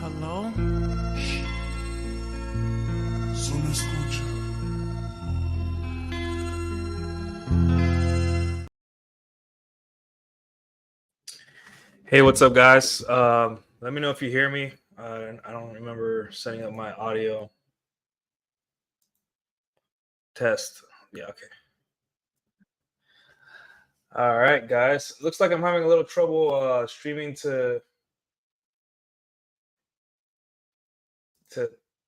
Hello? Solo escucha. Hey, what's up, guys? Let me know if you hear me. I don't remember setting up my audio test. Yeah, okay. All right, guys. Looks like I'm having a little trouble streaming to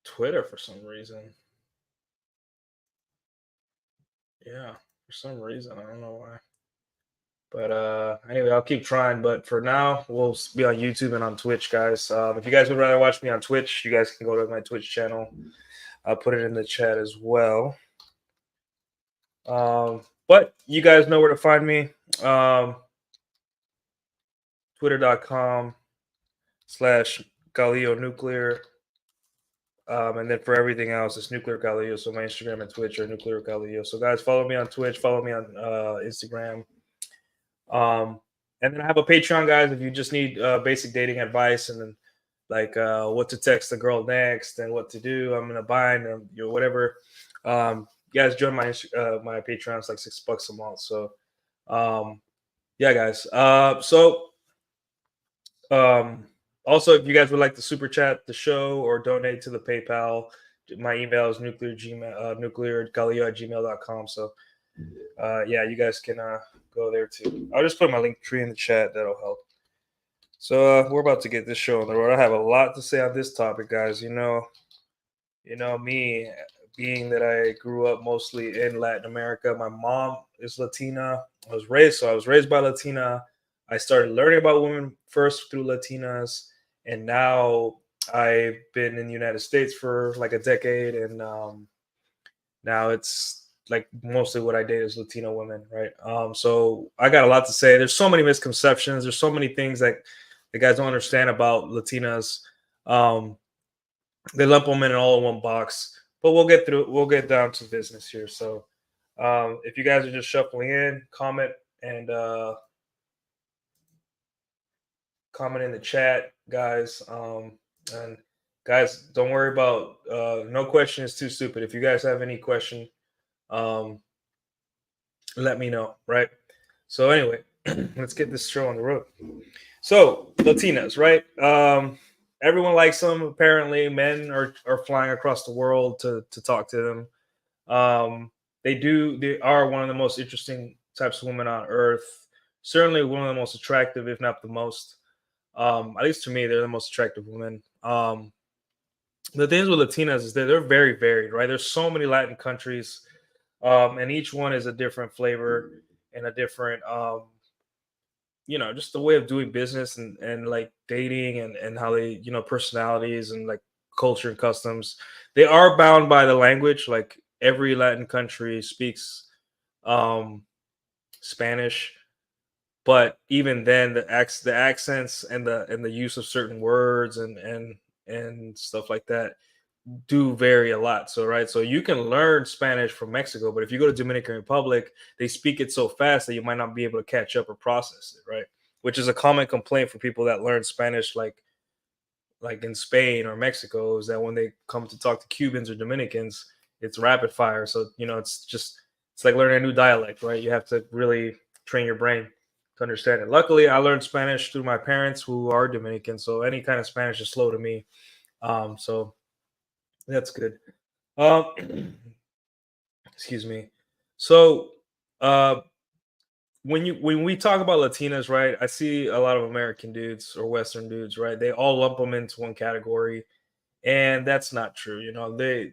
Twitter for some reason. Yeah, for some reason. I don't know why. But anyway, I'll keep trying. But for now, we'll be on YouTube and on Twitch, guys. If you guys would rather watch me on Twitch, you guys can go to my Twitch channel. I'll put it in the chat as well. But you guys know where to find me. Twitter.com/Caudillo Nuclear. And then for everything else, it's nuclearcaudillo. So my Instagram and Twitch are nuclearcaudillo. So guys, follow me on Twitch, follow me on Instagram. And then I have a Patreon, guys. If you just need basic dating advice and then like what to text the girl next and what to do, I'm in a bind or whatever. You guys join my my Patreon. It's like $6 a month. So yeah, guys. Also, if you guys would like to super chat the show or donate to the PayPal, my email is nuclearcaudillo@gmail.com. So yeah, you guys can go there too. I'll just put my link tree in the chat. That'll help. So we're about to get this show on the road. I have a lot to say on this topic, guys. You know me, being that I grew up mostly in Latin America. My mom is Latina. I was raised by Latina. I started learning about women first through Latinas, and now I've been in the United States for like a decade, and now it's like mostly what I date is Latino women, right? So I got a lot to say. There's so many misconceptions. There's so many things that the guys don't understand about Latinas. They lump them in all in one box, but we'll get through. We'll get down to business here. So if you guys are just shuffling in, comment and comment in the chat, guys. And guys, don't worry about no question is too stupid. If you guys have any question, let me know, right? So anyway, let's get this show on the road. So Latinas, right? Everyone likes them. Apparently, men are flying across the world to talk to them. They are one of the most interesting types of women on earth. Certainly one of the most attractive, if not the most. At least to me, they're the most attractive women. The things with Latinas is that they're very varied, right? There's so many Latin countries, and each one is a different flavor and a different, just the way of doing business and like dating and how they, personalities and like culture and customs. They are bound by the language. Like every Latin country speaks Spanish, but even then, the accents and the use of certain words and stuff like that do vary a lot. So right, so you can learn Spanish from Mexico, but if you go to Dominican Republic, they speak it so fast that you might not be able to catch up or process it, right? Which is a common complaint for people that learn Spanish, like in Spain or Mexico, is that when they come to talk to Cubans or Dominicans, it's rapid fire. So it's like learning a new dialect, right? You have to really train your brain to understand it. Luckily, I learned Spanish through my parents who are Dominican, so any kind of Spanish is slow to me. So that's good. Excuse me. So when we talk about Latinas, right? I see a lot of American dudes or Western dudes, right? They all lump them into one category, and that's not true.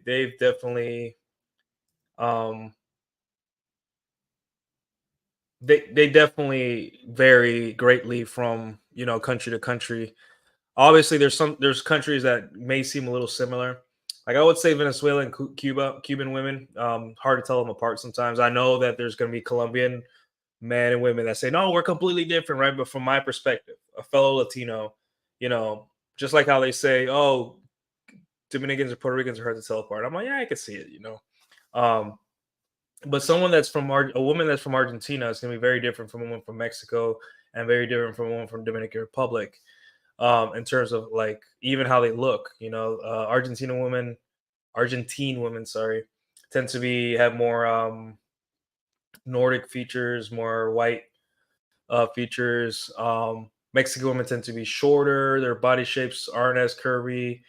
They've definitely they definitely vary greatly from country to country. Obviously, there's countries that may seem a little similar. Like I would say Venezuela and Cuban women. Hard to tell them apart sometimes. I know that there's going to be Colombian men and women that say, no, we're completely different, right? But from my perspective, a fellow Latino, just like how they say, oh, Dominicans or Puerto Ricans are hard to tell apart. I'm like, yeah, I can see it, you know. Um, but someone that's from a woman that's from Argentina is gonna be very different from a woman from Mexico and very different from a woman from Dominican Republic. In terms of like even how they look, you know, Argentine women, sorry, tend to be have more Nordic features, more white features. Mexican women tend to be shorter; their body shapes aren't as curvy.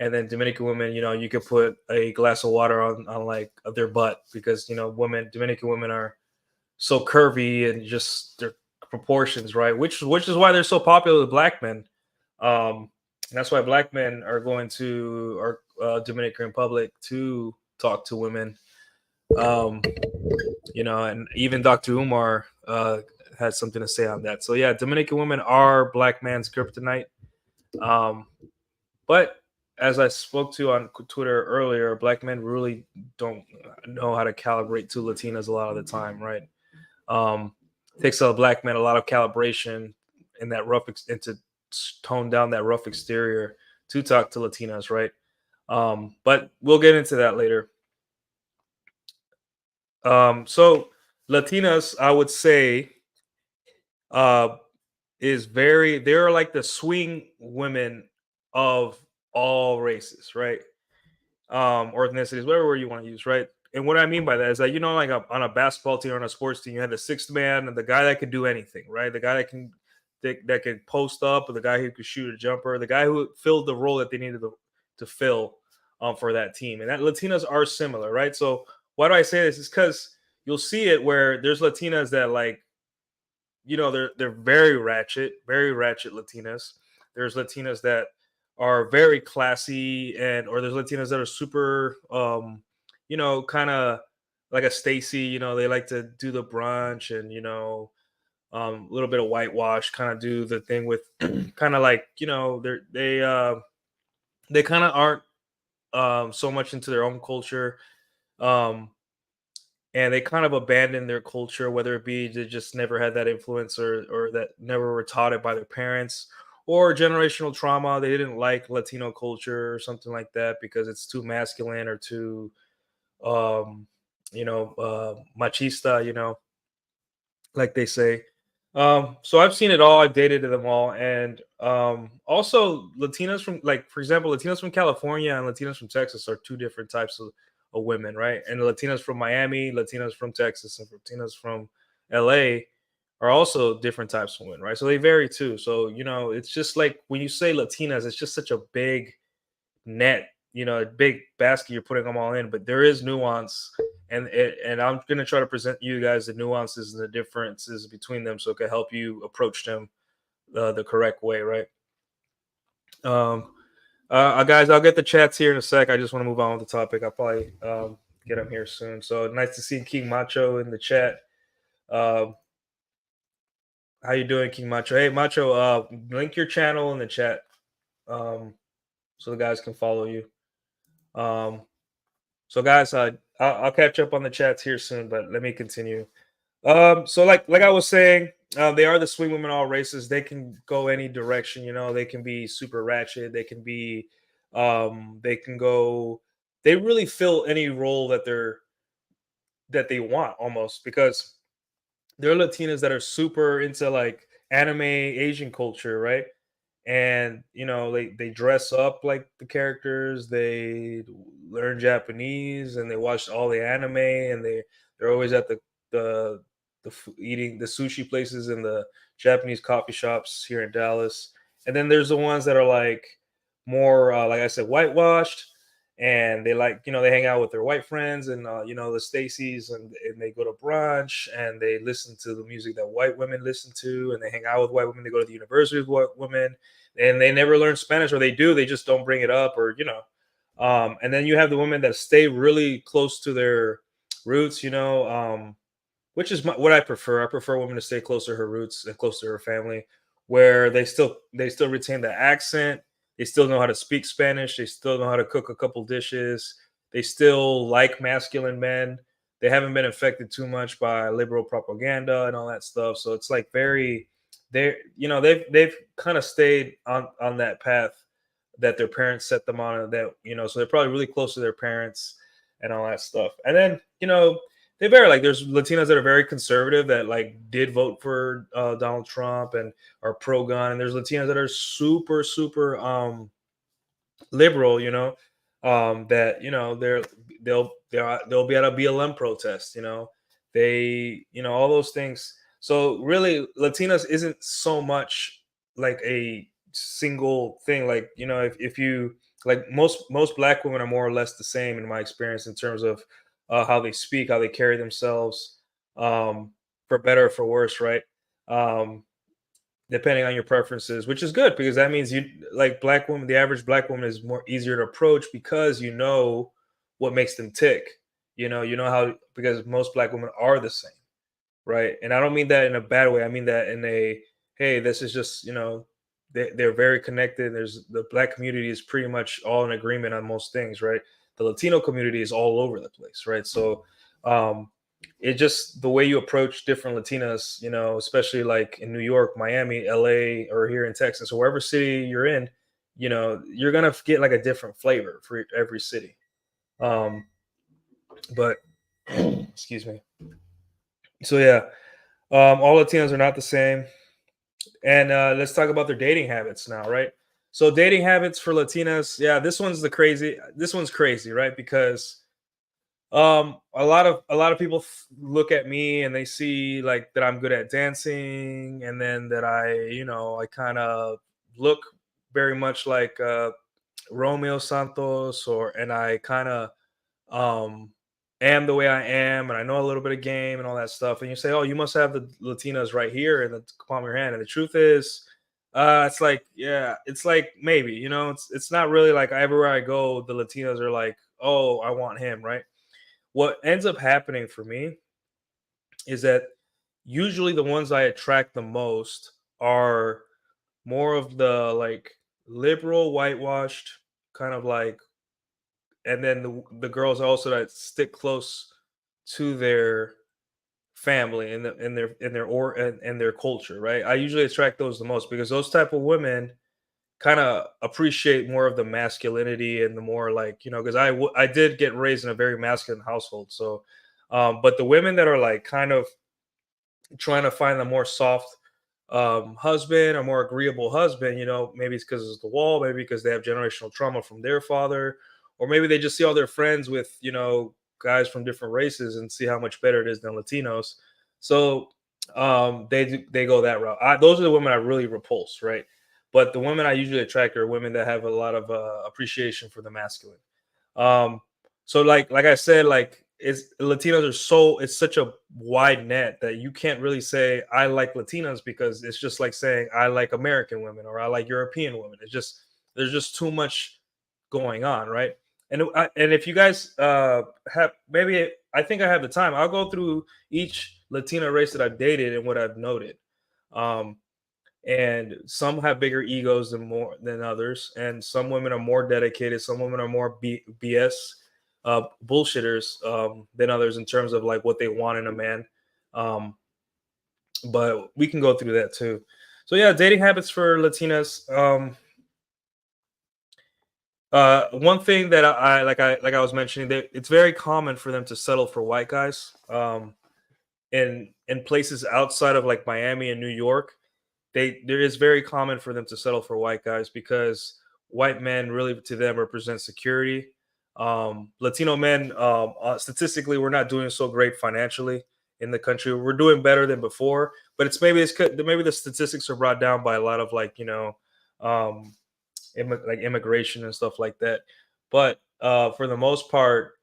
And then Dominican women, you know, you could put a glass of water on like their butt because you know Dominican women are so curvy and just their proportions, right? Which is why they're so popular with black men. That's why black men are going to our Dominican Republic to talk to women. Um, you know, and even Dr. Umar has something to say on that. So yeah, Dominican women are black man's kryptonite. Um, but as I spoke to on Twitter earlier, black men really don't know how to calibrate to Latinas a lot of the time, right? Um, takes a black man a lot of calibration in that and to tone down that rough exterior to talk to Latinas, right? But we'll get into that later. So Latinas, I would say, uh, is very they're like the swing women of all races, right? Or ethnicities, whatever word you want to use, right? And what I mean by that is that you know, like on a basketball team or on a sports team, you had the sixth man and the guy that could do anything, right? The guy that could post up, or the guy who could shoot a jumper, the guy who filled the role that they needed to fill for that team. And that Latinas are similar, right? So why do I say this? Is because you'll see it where there's Latinas that like you know they're very ratchet Latinas. There's Latinas that are very classy, and or there's Latinas that are super, you know, kind of like a Stacy. You know, they like to do the brunch and you know a little bit of whitewash, kind of do the thing with kind of like you know they kind of aren't so much into their own culture. Um, and they kind of abandon their culture, whether it be they just never had that influence or that never were taught it by their parents or generational trauma. They didn't like Latino culture or something like that because it's too masculine or too um machista, you know, like they say. So I've seen it all, I've dated them all, and also Latinas from like for example, Latinas from California and Latinas from Texas are two different types of women, right? And Latinas from Miami, Latinas from Texas, and Latinas from LA are also different types of women, right? So they vary too. So you know, it's just like when you say Latinas, it's just such a big net, you know, a big basket you're putting them all in, but there is nuance, and I'm gonna try to present you guys the nuances and the differences between them, so it can help you approach them the correct way, right? Um, guys, I'll get the chats here in a sec. I just want to move on with the topic. I'll probably get them here soon. So nice to see King Macho in the chat. Um, how you doing, King Macho? Hey, Macho, link your channel in the chat so the guys can follow you. Um, So, guys, I'll catch up on the chats here soon, but let me continue. So like I was saying, they are the swing women all races. They can go any direction. You know, they can be super ratchet. They can be, they can go. They really fill any role that they want almost because they're Latinas that are super into like anime Asian culture, right? And you know they dress up like the characters, they learn Japanese, and they watch all the anime, and they're always at the eating the sushi places and the Japanese coffee shops here in Dallas. And then there's the ones that are like more like I said, whitewashed, and they like you know they hang out with their white friends and you know the Stacys, and they go to brunch and they listen to the music that white women listen to, and they hang out with white women. They go to the university with white women, and they never learn Spanish, or they do, they just don't bring it up, or you know. And then you have the women that stay really close to their roots, you know, which is what I prefer. I prefer women to stay close to her roots and close to her family, where they still retain the accent. They still know how to speak Spanish. They still know how to cook a couple dishes. They still like masculine men. They haven't been affected too much by liberal propaganda and all that stuff. So it's like very they you know they've kind of stayed on that path that their parents set them on, and that so they're probably really close to their parents and all that stuff. And then they vary. Like there's Latinas that are very conservative that like did vote for Donald Trump and are pro gun, and there's Latinas that are super super liberal, that they'll be at a BLM protest, they all those things. So really, Latinas isn't so much like a single thing. Like if you like most black women are more or less the same in my experience in terms of how they speak, how they carry themselves, um, for better or for worse, right? Um, Depending on your preferences, which is good because that means you like black women. The average black woman is more easier to approach because you know what makes them tick. You know how because most black women are the same, right? And I don't mean that in a bad way. I mean that in a hey, this is just they're very connected. There's the black community is pretty much all in agreement on most things, right? The Latino community is all over the place, right? So um, it just the way you approach different Latinas, especially like in New York, Miami, LA, or here in Texas, or wherever city you're in, you're gonna get like a different flavor for every city. Um, but excuse me. So yeah, all Latinos are not the same. And let's talk about their dating habits now, right? So dating habits for Latinas, yeah, this one's crazy, right? Because a lot of people look at me and they see like that I'm good at dancing, and then that I kind of look very much like Romeo Santos, or and I kind of um am the way I am, and I know a little bit of game and all that stuff. And you say, "Oh, you must have the Latinas right here in the palm of your hand." And the truth is, it's like, yeah, it's like maybe, it's not really like everywhere I go, the Latinas are like, "Oh, I want him," right? What ends up happening for me is that usually the ones I attract the most are more of the like liberal, whitewashed kind of like, and then the girls also that stick close to their family and and their culture, right? I usually attract those the most because those type of women kind of appreciate more of the masculinity and the more like because I did get raised in a very masculine household. So but the women that are like kind of trying to find a more soft husband, or more agreeable husband, maybe it's because it's the wall, maybe because they have generational trauma from their father, or maybe they just see all their friends with guys from different races and see how much better it is than Latinos. So they go that route. Those are the women I really repulse, right? But the women I usually attract are women that have a lot of appreciation for the masculine. Um, so like I said, like it's Latinos are it's such a wide net that you can't really say I like Latinas, because it's just like saying I like American women or I like European women. It's just there's just too much going on, right? And if you guys have maybe I think I have the time, I'll go through each Latina race that I've dated and what I've noted. Um, and some have bigger egos than others, and some women are more dedicated, some women are more BS bullshitters than others in terms of like what they want in a man. um but we can go through that too. So yeah, dating habits for Latinas. One thing that I was mentioning, that it's very common for them to settle for white guys in places outside of like Miami and New York. There is very common for them to settle for white guys because white men really to them represent security. Latino men, statistically, we're not doing so great financially in the country. We're doing better than before, but maybe the statistics are brought down by a lot of like um, like immigration and stuff like that. But for the most part,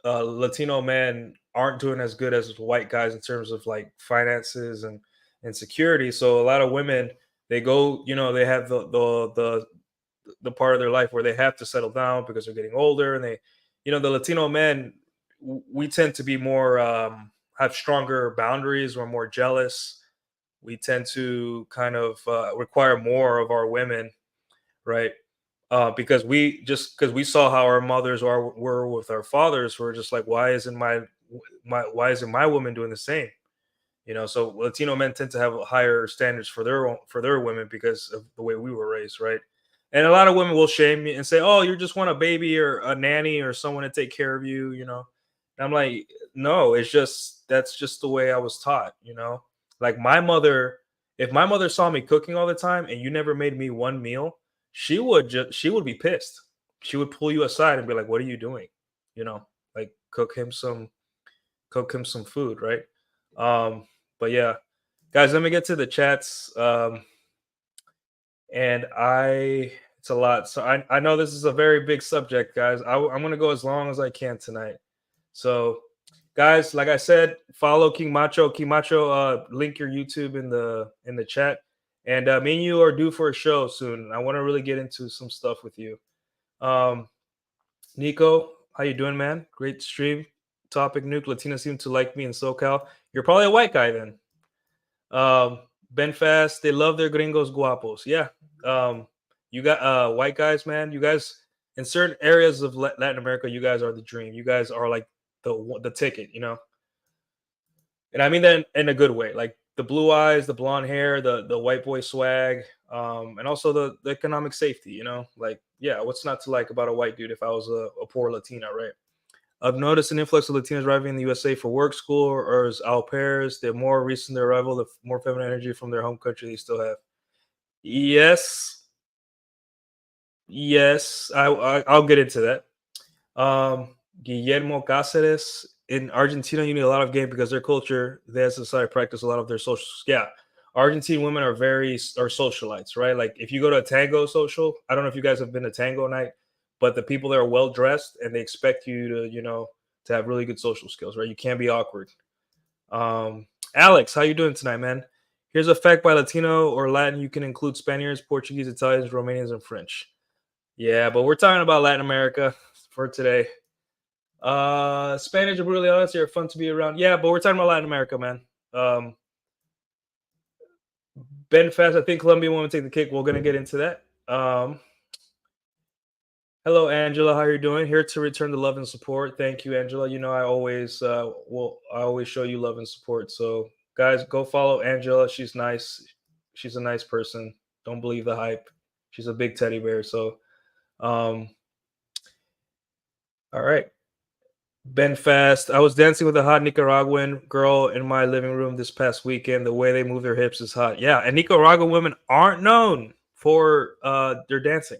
Latino men aren't doing as good as white guys in terms of like finances and security. So a lot of women, they go, they have the part of their life where they have to settle down because they're getting older, and the Latino men, we tend to be more have stronger boundaries. We're more jealous. We tend to kind of require more of our women, right? Because we saw how our mothers were with our fathers. We're just like, why isn't why isn't my woman doing the same? So Latino men tend to have higher standards for their women because of the way we were raised, right? And a lot of women will shame me and say, "Oh, you just want a baby or a nanny or someone to take care of you," you know. And I'm like, "No, it's just that's just the way I was taught," you know. Like my mother, if my mother saw me cooking all the time and you never made me one meal, she would be pissed. She would pull you aside and be like, "What are you doing?" You know, like cook him some food, right? Um, but yeah, guys, let me get to the chats. And it's a lot. So I know this is a very big subject, guys. I'm gonna go as long as I can tonight. So, guys, like I said, follow King Macho. King Macho, link your YouTube in the chat. And me and you are due for a show soon. I want to really get into some stuff with you. Um, Nico, how you doing, man? Great stream. Topic nuke. Latinas seem to like me in SoCal. You're probably a white guy then. Um, Ben Fast, they love their gringos guapos. Yeah. Um, you got white guys, man. You guys in certain areas of Latin America, you guys are the dream. You guys are like the ticket, you know. And I mean that in a good way. Like the blue eyes, the blonde hair, the white boy swag, and also the economic safety, you know. Like, yeah, what's not to like about a white dude if I was a poor Latina, right? I've noticed an influx of Latinos arriving in the USA for work, school, or as au pairs. The more recent their arrival, the more feminine energy from their home country they still have. Yes, yes, I'll get into that. Guillermo Cáceres in Argentina, you need a lot of game because their culture, their society practice a lot of their social. Yeah, Argentine women are are socialites, right? Like if you go to a tango social, I don't know if you guys have been to tango night, but the people there are well dressed and they expect you to, you know, to have really good social skills, right? You can't be awkward. Alex, how you doing tonight, man? Here's a fact: by Latino or Latin, you can include Spaniards, Portuguese, Italians, Romanians, and French. Yeah, but we're talking about Latin America for today. Spanish are brutally honest. They're fun to be around. Yeah, but we're talking about Latin America, man. Um, Ben Fast, I think Colombia want to take the cake. We're gonna get into that. Hello, Angela. How are you doing? Here to return the love and support. Thank you, Angela. You know, I always show you love and support. So, guys, go follow Angela. She's nice. She's a nice person. Don't believe the hype. She's a big teddy bear. So, um, all right. Ben Fast. I was dancing with a hot Nicaraguan girl in my living room this past weekend. The way they move their hips is hot. Yeah, and Nicaraguan women aren't known for their dancing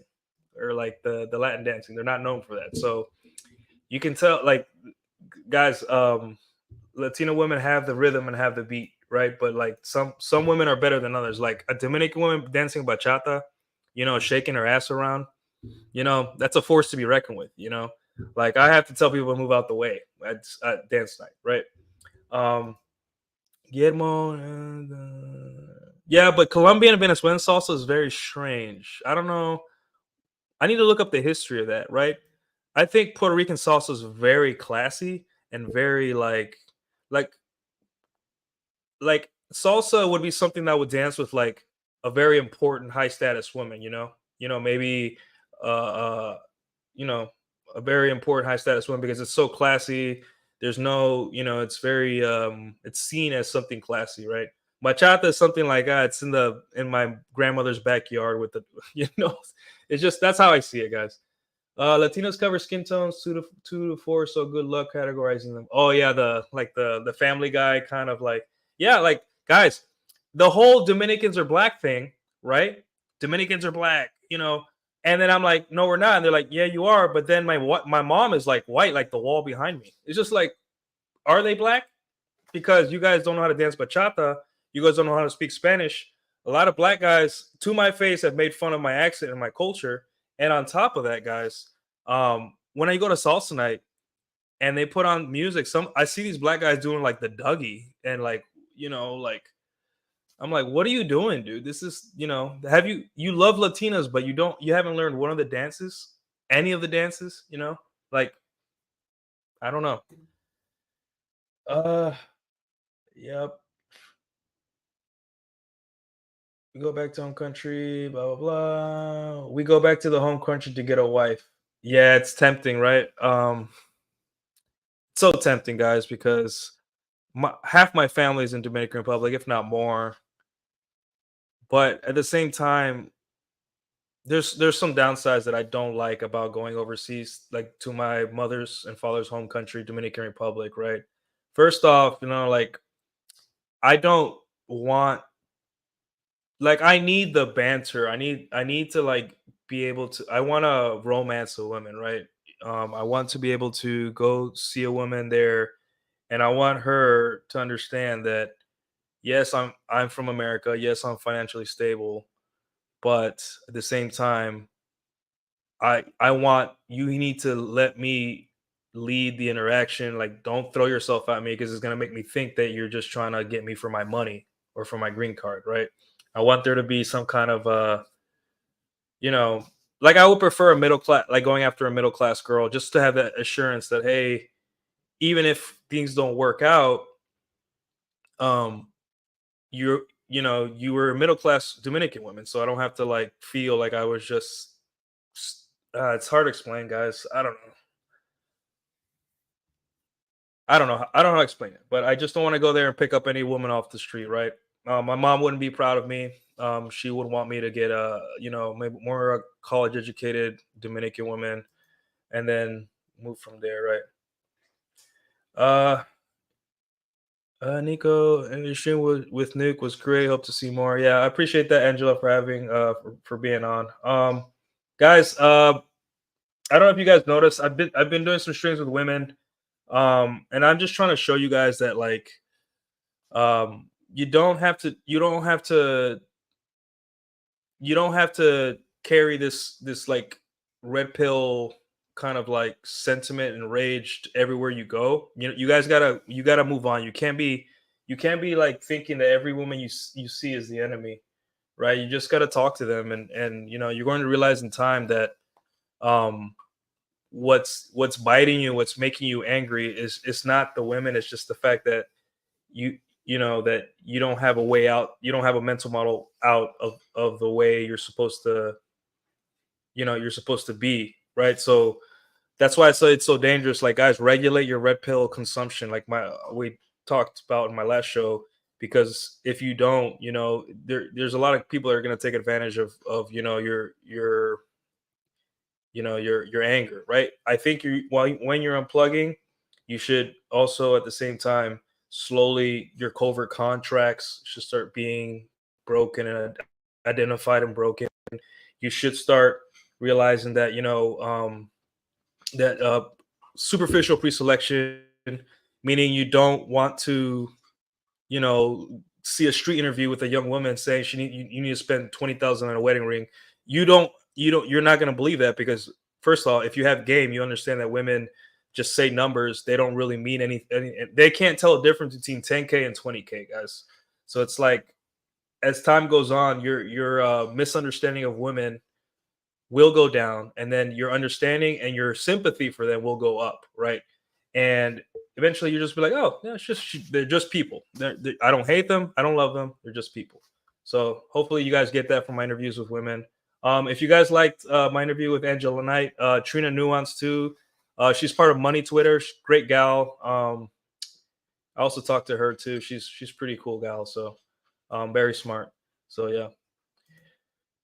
or like the Latin dancing. They're not known for that. So you can tell, like, guys, Latino women have the rhythm and have the beat, right? But like some women are better than others. Like a Dominican woman dancing bachata, you know, shaking her ass around, you know, that's a force to be reckoned with, you know. Like I have to tell people to move out the way at dance night, right? Um Guillermo, yeah, but Colombian and Venezuelan salsa is very strange. I don't know. I need to look up the history of that, right? I think Puerto Rican salsa is very classy and very like like salsa would be something that would dance with like a very important high status woman, you know, maybe uh you know, a very important high status woman because it's so classy. There's no, you know, it's very it's seen as something classy, right? Bachata is something like it's in my grandmother's backyard with the you know, it's just that's how I see it, guys. Latinos cover skin tones 2 to 4, so good luck categorizing them. Oh yeah, the Family Guy kind of like, yeah, like guys, the whole Dominicans are black thing, right? Dominicans are black, you know, and then I'm like, no, we're not. And they're like, yeah, you are. But then my mom is like white, like the wall behind me. It's just like, are they black? Because you guys don't know how to dance bachata, you guys don't know how to speak Spanish. A lot of black guys, to my face, have made fun of my accent and my culture. And on top of that, guys, when I go to salsa night and they put on music, I see these black guys doing like the Dougie and like, you know, like I'm like, what are you doing, dude? This is, you know, have you love Latinas, but you haven't learned one of the dances, any of the dances, you know? Like, I don't know. Uh, yep. We go back to home country, blah blah blah. We go back to the home country to get a wife. Yeah, it's tempting, right? So tempting, guys, because half my family is in Dominican Republic, if not more. But at the same time, there's some downsides that I don't like about going overseas, like to my mother's and father's home country, Dominican Republic, right? First off, like I don't want like I need the banter. I need to like be able to I want to romance a woman, right? I want to be able to go see a woman there and I want her to understand that yes, I'm from America. Yes, I'm financially stable, but at the same time, I want you need to let me lead the interaction. Like, don't throw yourself at me because it's gonna make me think that you're just trying to get me for my money or for my green card, right? I want there to be some kind of you know, like I would prefer a middle class, like going after a middle class girl, just to have that assurance that hey, even if things don't work out, um, you were a middle class Dominican woman, so I don't have to like feel like I was just. It's hard to explain, guys. I don't know. I don't know how to explain it, but I just don't want to go there and pick up any woman off the street, right? My mom wouldn't be proud of me. She would want me to get a, maybe more college educated Dominican woman, and then move from there, right? Uh, Nico, and your stream with Nuke was great. Hope to see more. Yeah, I appreciate that, Angela, for having for being on. Guys, I don't know if you guys noticed. I've been doing some streams with women, and I'm just trying to show you guys that like you don't have to carry this like red pill kind of like sentiment and rage everywhere you go. You guys gotta move on. You can't be like thinking that every woman you see is the enemy, right? You just gotta talk to them, and you're going to realize in time that um what's biting you, what's making you angry is it's not the women, it's just the fact that you that you don't have a way out, you don't have a mental model out of the way you're supposed to be, right? So that's why I say it's so dangerous. Like, guys, regulate your red pill consumption, like my we talked about in my last show, because if you don't, there's a lot of people that are going to take advantage of your anger, right? I think when you're unplugging, you should also at the same time slowly your covert contracts should start being broken and identified and broken. You should start realizing that that superficial pre-selection, meaning you don't want to see a street interview with a young woman saying you need to spend 20,000 on a wedding ring. You're not going to believe that, because first of all, if you have game, you understand that women just say numbers. They don't really mean anything. They can't tell a difference between 10K and 20K, guys. So it's like, as time goes on, your misunderstanding of women will go down, and then your understanding and your sympathy for them will go up, right? And eventually you just be like, oh yeah, they're just people. I don't hate them, I don't love them, they're just people. So hopefully you guys get that from my interviews with women. If you guys liked my interview with Angela Knight, Trina Nuance too, she's part of Money Twitter. Great gal. I also talked to her too. She's pretty cool gal, so very smart. So yeah.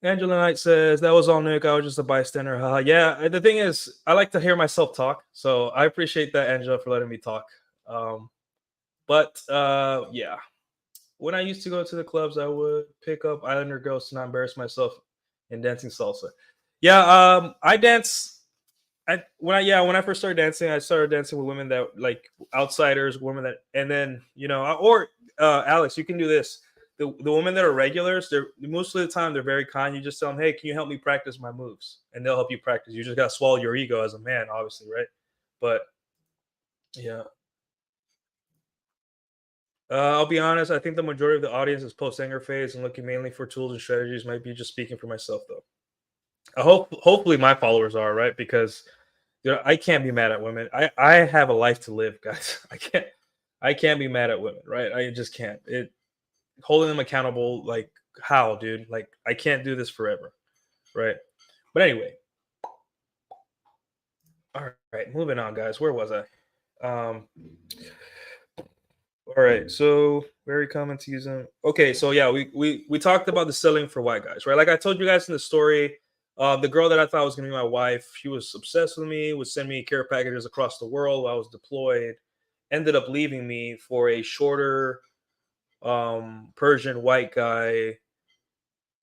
Angela Knight says that was all Nick. I was just a bystander. Yeah, the thing is, I like to hear myself talk, so I appreciate that, Angela, for letting me talk. Um, but yeah, when I used to go to the clubs, I would pick up Islander girls to not embarrass myself in dancing salsa. Yeah, I dance. When I first started dancing, I started dancing with women that like outsiders, women that, and then or Alex, you can do this. The women that are regulars, they're most of the time they're very kind. You just tell them, "Hey, can you help me practice my moves?" And they'll help you practice. You just gotta swallow your ego as a man, obviously, right? But yeah, I'll be honest. I think the majority of the audience is post anger phase and looking mainly for tools and strategies. Might be just speaking for myself though. Hopefully my followers are right, because I can't be mad at women. I have a life to live, guys. I can't be mad at women, right? I just can't. It holding them accountable, like how, dude? Like I can't do this forever, right? But anyway, all right, moving on, guys. Where was I? Um, all right, so very common to use them. Okay, so yeah, we talked about the selling for white guys, right? Like I told you guys in the story, The girl that I thought was gonna be my wife, she was obsessed with me, would send me care packages across the world while I was deployed. Ended up leaving me for a shorter Persian white guy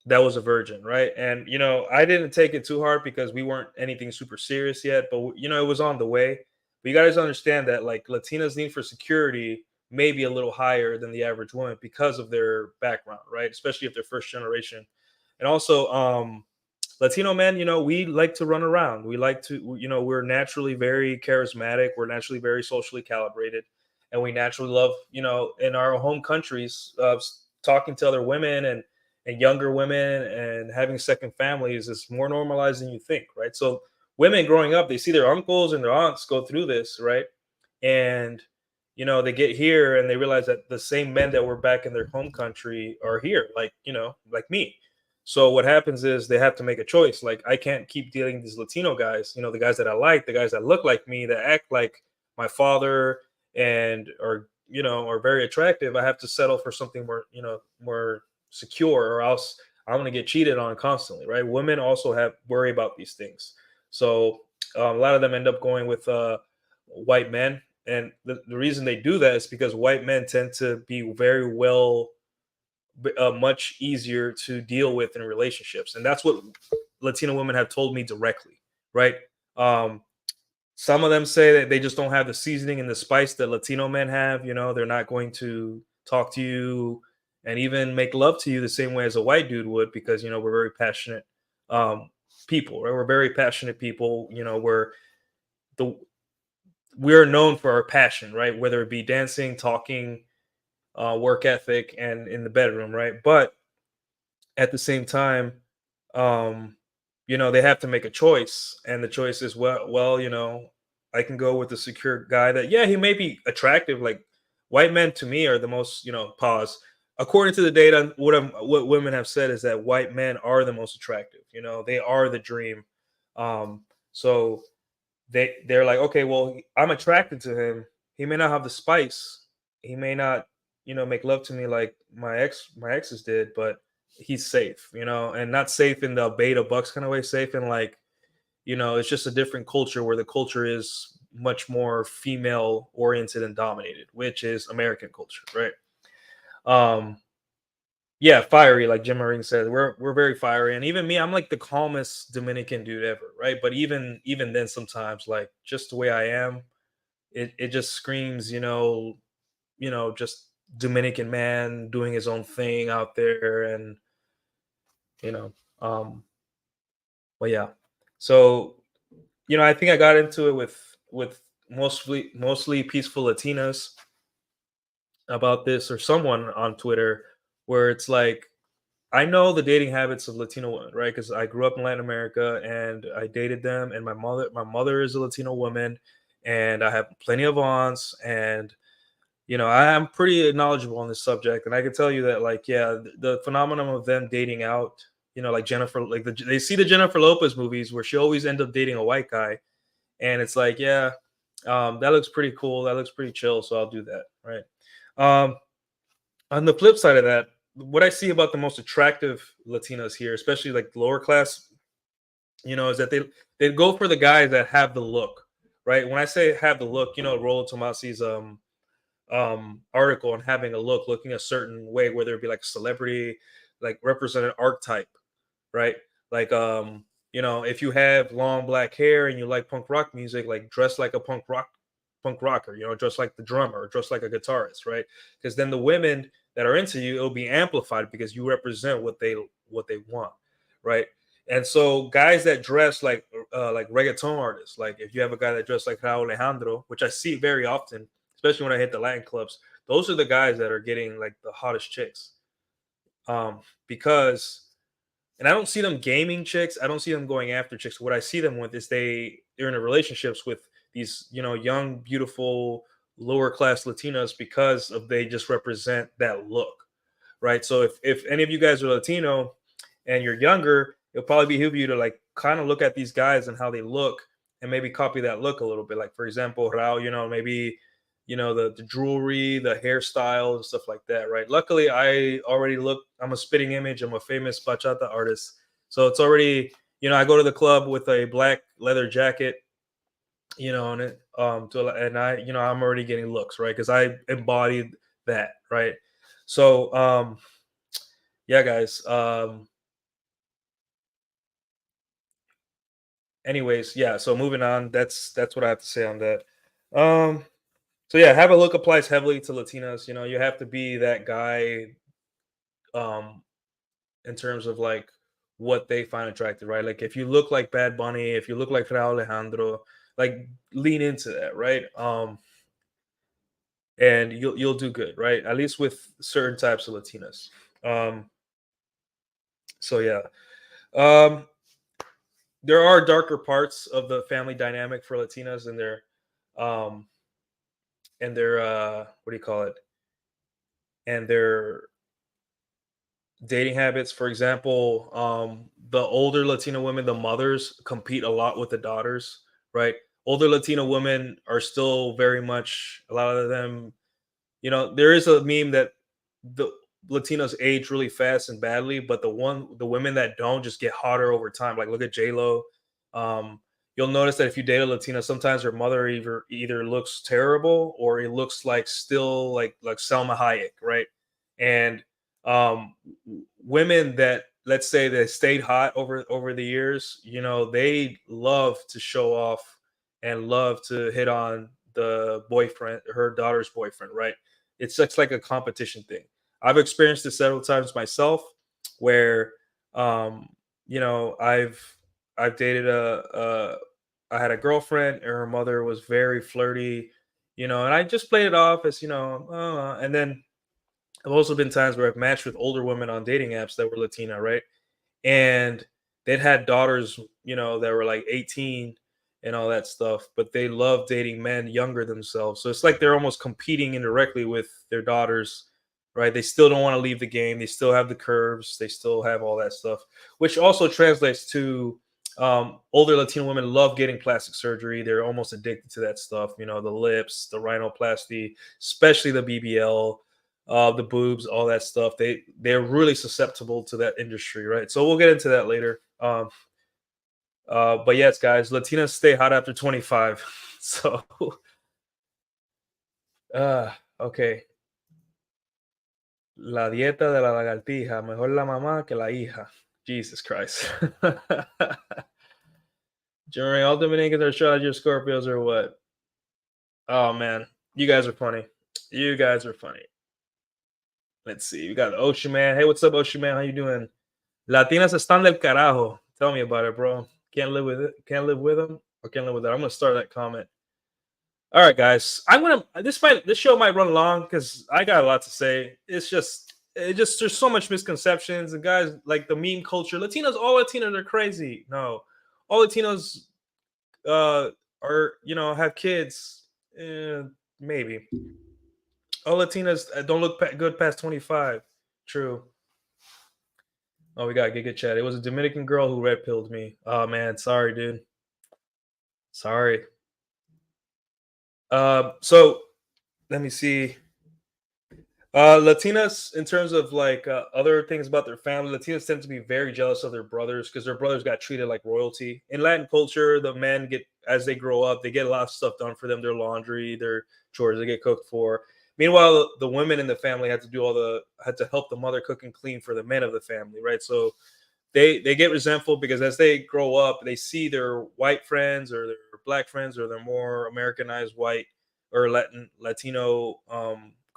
that was a virgin, right? And I didn't take it too hard because we weren't anything super serious yet, but it was on the way. But you guys understand that like Latinas' need for security may be a little higher than the average woman because of their background, right? Especially if they're first generation. And also, Latino men, we like to run around. We like to, we're naturally very charismatic. We're naturally very socially calibrated. And we naturally love, in our home countries, talking to other women and younger women and having second families is more normalized than you think, right? So women growing up, they see their uncles and their aunts go through this, right? And they get here and they realize that the same men that were back in their home country are here, like like me. So what happens is they have to make a choice. Like I can't keep dealing these Latino guys, the guys that I like, the guys that look like me, that act like my father and are very attractive. I have to settle for something more secure, or else I'm going to get cheated on constantly, right? Women also have worry about these things. So a lot of them end up going with white men, and the reason they do that is because white men tend to be very well, much easier to deal with in relationships, and that's what Latino women have told me directly, right? Um, some of them say that they just don't have the seasoning and the spice that Latino men have. They're not going to talk to you and even make love to you the same way as a white dude would, because we're very passionate um, people, right? We're very passionate people. The we're known for our passion, right? Whether it be dancing, talking, work ethic, and in the bedroom, right? But at the same time, um, they have to make a choice, and the choice is, well, I can go with the secure guy that, yeah, he may be attractive. Like white men to me are the most, pause. According to the data, what women have said is that white men are the most attractive. They are the dream. So they're like, okay, well, I'm attracted to him. He may not have the spice. He may not, make love to me like my exes did, but he's safe, and not safe in the beta bucks kind of way, safe in like, it's just a different culture where the culture is much more female oriented and dominated, which is American culture, right? Um, yeah, fiery, like Jim Marine said. We're very fiery, and even me, I'm like the calmest Dominican dude ever, right? But even then, sometimes like just the way I am, it just screams, just Dominican man doing his own thing out there, and you know, um, but yeah. So I think I got into it with mostly peaceful Latinas about this, or someone on Twitter, where it's like, I know the dating habits of Latino women, right? Because I grew up in Latin America and I dated them, and my mother is a Latino woman, and I have plenty of aunts, and I am pretty knowledgeable on this subject, and I can tell you that, like, yeah, the phenomenon of them dating out, like Jennifer, like they see the Jennifer Lopez movies where she always end up dating a white guy, and it's like, yeah, that looks pretty cool, that looks pretty chill, so I'll do that, right? Um, on the flip side of that, what I see about the most attractive Latinas here, especially like lower class, is that they go for the guys that have the look, right? When I say have the look, Rolo Tomasi's article on having a look, looking a certain way, whether it be like a celebrity, like represent an archetype, right? Like if you have long black hair and you like punk rock music, like dress like a punk rocker, dress like the drummer, dress like a guitarist, right? Because then the women that are into you, it'll be amplified because you represent what they want, right? And so guys that dress like reggaeton artists, like if you have a guy that dressed like Raul Alejandro, which I see very often, especially when I hit the Latin clubs, those are the guys that are getting like the hottest chicks. Because and I don't see them gaming chicks. I don't see them going after chicks. What I see them with is they're in a relationships with these, young, beautiful, lower class Latinas because of they just represent that look, right? So if any of you guys are Latino and you're younger, it'll probably behoove you to like kind of look at these guys and how they look and maybe copy that look a little bit. Like for example, Rao, maybe the jewelry, the hairstyle, and stuff like that, right? Luckily, I'm a spitting image. I'm a famous bachata artist, so it's already I go to the club with a black leather jacket, and and I, I'm already getting looks, right? Because I embodied that, right? So, yeah, guys. Anyways, yeah. So moving on. That's what I have to say on that. Um, so yeah, have a look applies heavily to Latinas. You have to be that guy. Um, in terms of like what they find attractive, right? Like if you look like Bad Bunny, if you look like Frau Alejandro, like lean into that, right? And you'll do good, right? At least with certain types of Latinas. Um, so yeah, um, there are darker parts of the family dynamic for Latinas um, and their what do you call it? And their dating habits. For example, the older Latino women, the mothers, compete a lot with the daughters, right? Older Latino women are still very much, a lot of them, there is a meme that the Latinos age really fast and badly, but the women that don't just get hotter over time. Like look at J Lo. Um, you'll notice that if you date a Latina, sometimes her mother either looks terrible or it looks like still like Selma Hayek, right? And women that, let's say, they stayed hot over the years, they love to show off and love to hit on the boyfriend, her daughter's boyfriend, right? It's such like a competition thing. I've experienced this several times myself, where um, I've dated I had a girlfriend and her mother was very flirty, and I just played it off as, and then I've also been times where I've matched with older women on dating apps that were Latina, right? And they'd had daughters, that were like 18 and all that stuff, but they love dating men younger themselves. So it's like they're almost competing indirectly with their daughters, right? They still don't want to leave the game. They still have the curves. They still have all that stuff, which also translates to older Latino women love getting plastic surgery. They're almost addicted to that stuff, the lips, the rhinoplasty, especially the BBL, the boobs, all that stuff. They're really susceptible to that industry, right? So we'll get into that later. But yes, guys, Latinas stay hot after 25. So, okay. La dieta de la lagartija, mejor la mamá que la hija. Jesus Christ. During all Dominicans are astrology or Scorpios or what? Oh man, you guys are funny. You guys are funny. Let's see. We got Ocean Man. Hey, what's up, Ocean Man? How you doing? Latinas están del carajo. Tell me about it, bro. Can't live with it. Can't live with them, or can't live with that. I'm gonna start that comment. All right, guys. This show might run long because I got a lot to say. It just there's so much misconceptions, and guys, like the meme culture. All Latinos are crazy. No, all Latinos uh are, have kids. Maybe all Latinas don't look good past 25. True. Oh, we got a good chat. It was a Dominican girl who red pilled me. Oh man, sorry, dude. Sorry. So let me see. Latinas, in terms of like other things about their family, Latinas tend to be very jealous of their brothers because their brothers got treated like royalty. In Latin culture, the men get, as they grow up, they get a lot of stuff done for them, their laundry, their chores, they get cooked for. Meanwhile, the women in the family had to help the mother cook and clean for the men of the family, right? So they get resentful because as they grow up, they see their white friends or their black friends or their more Americanized white or Latino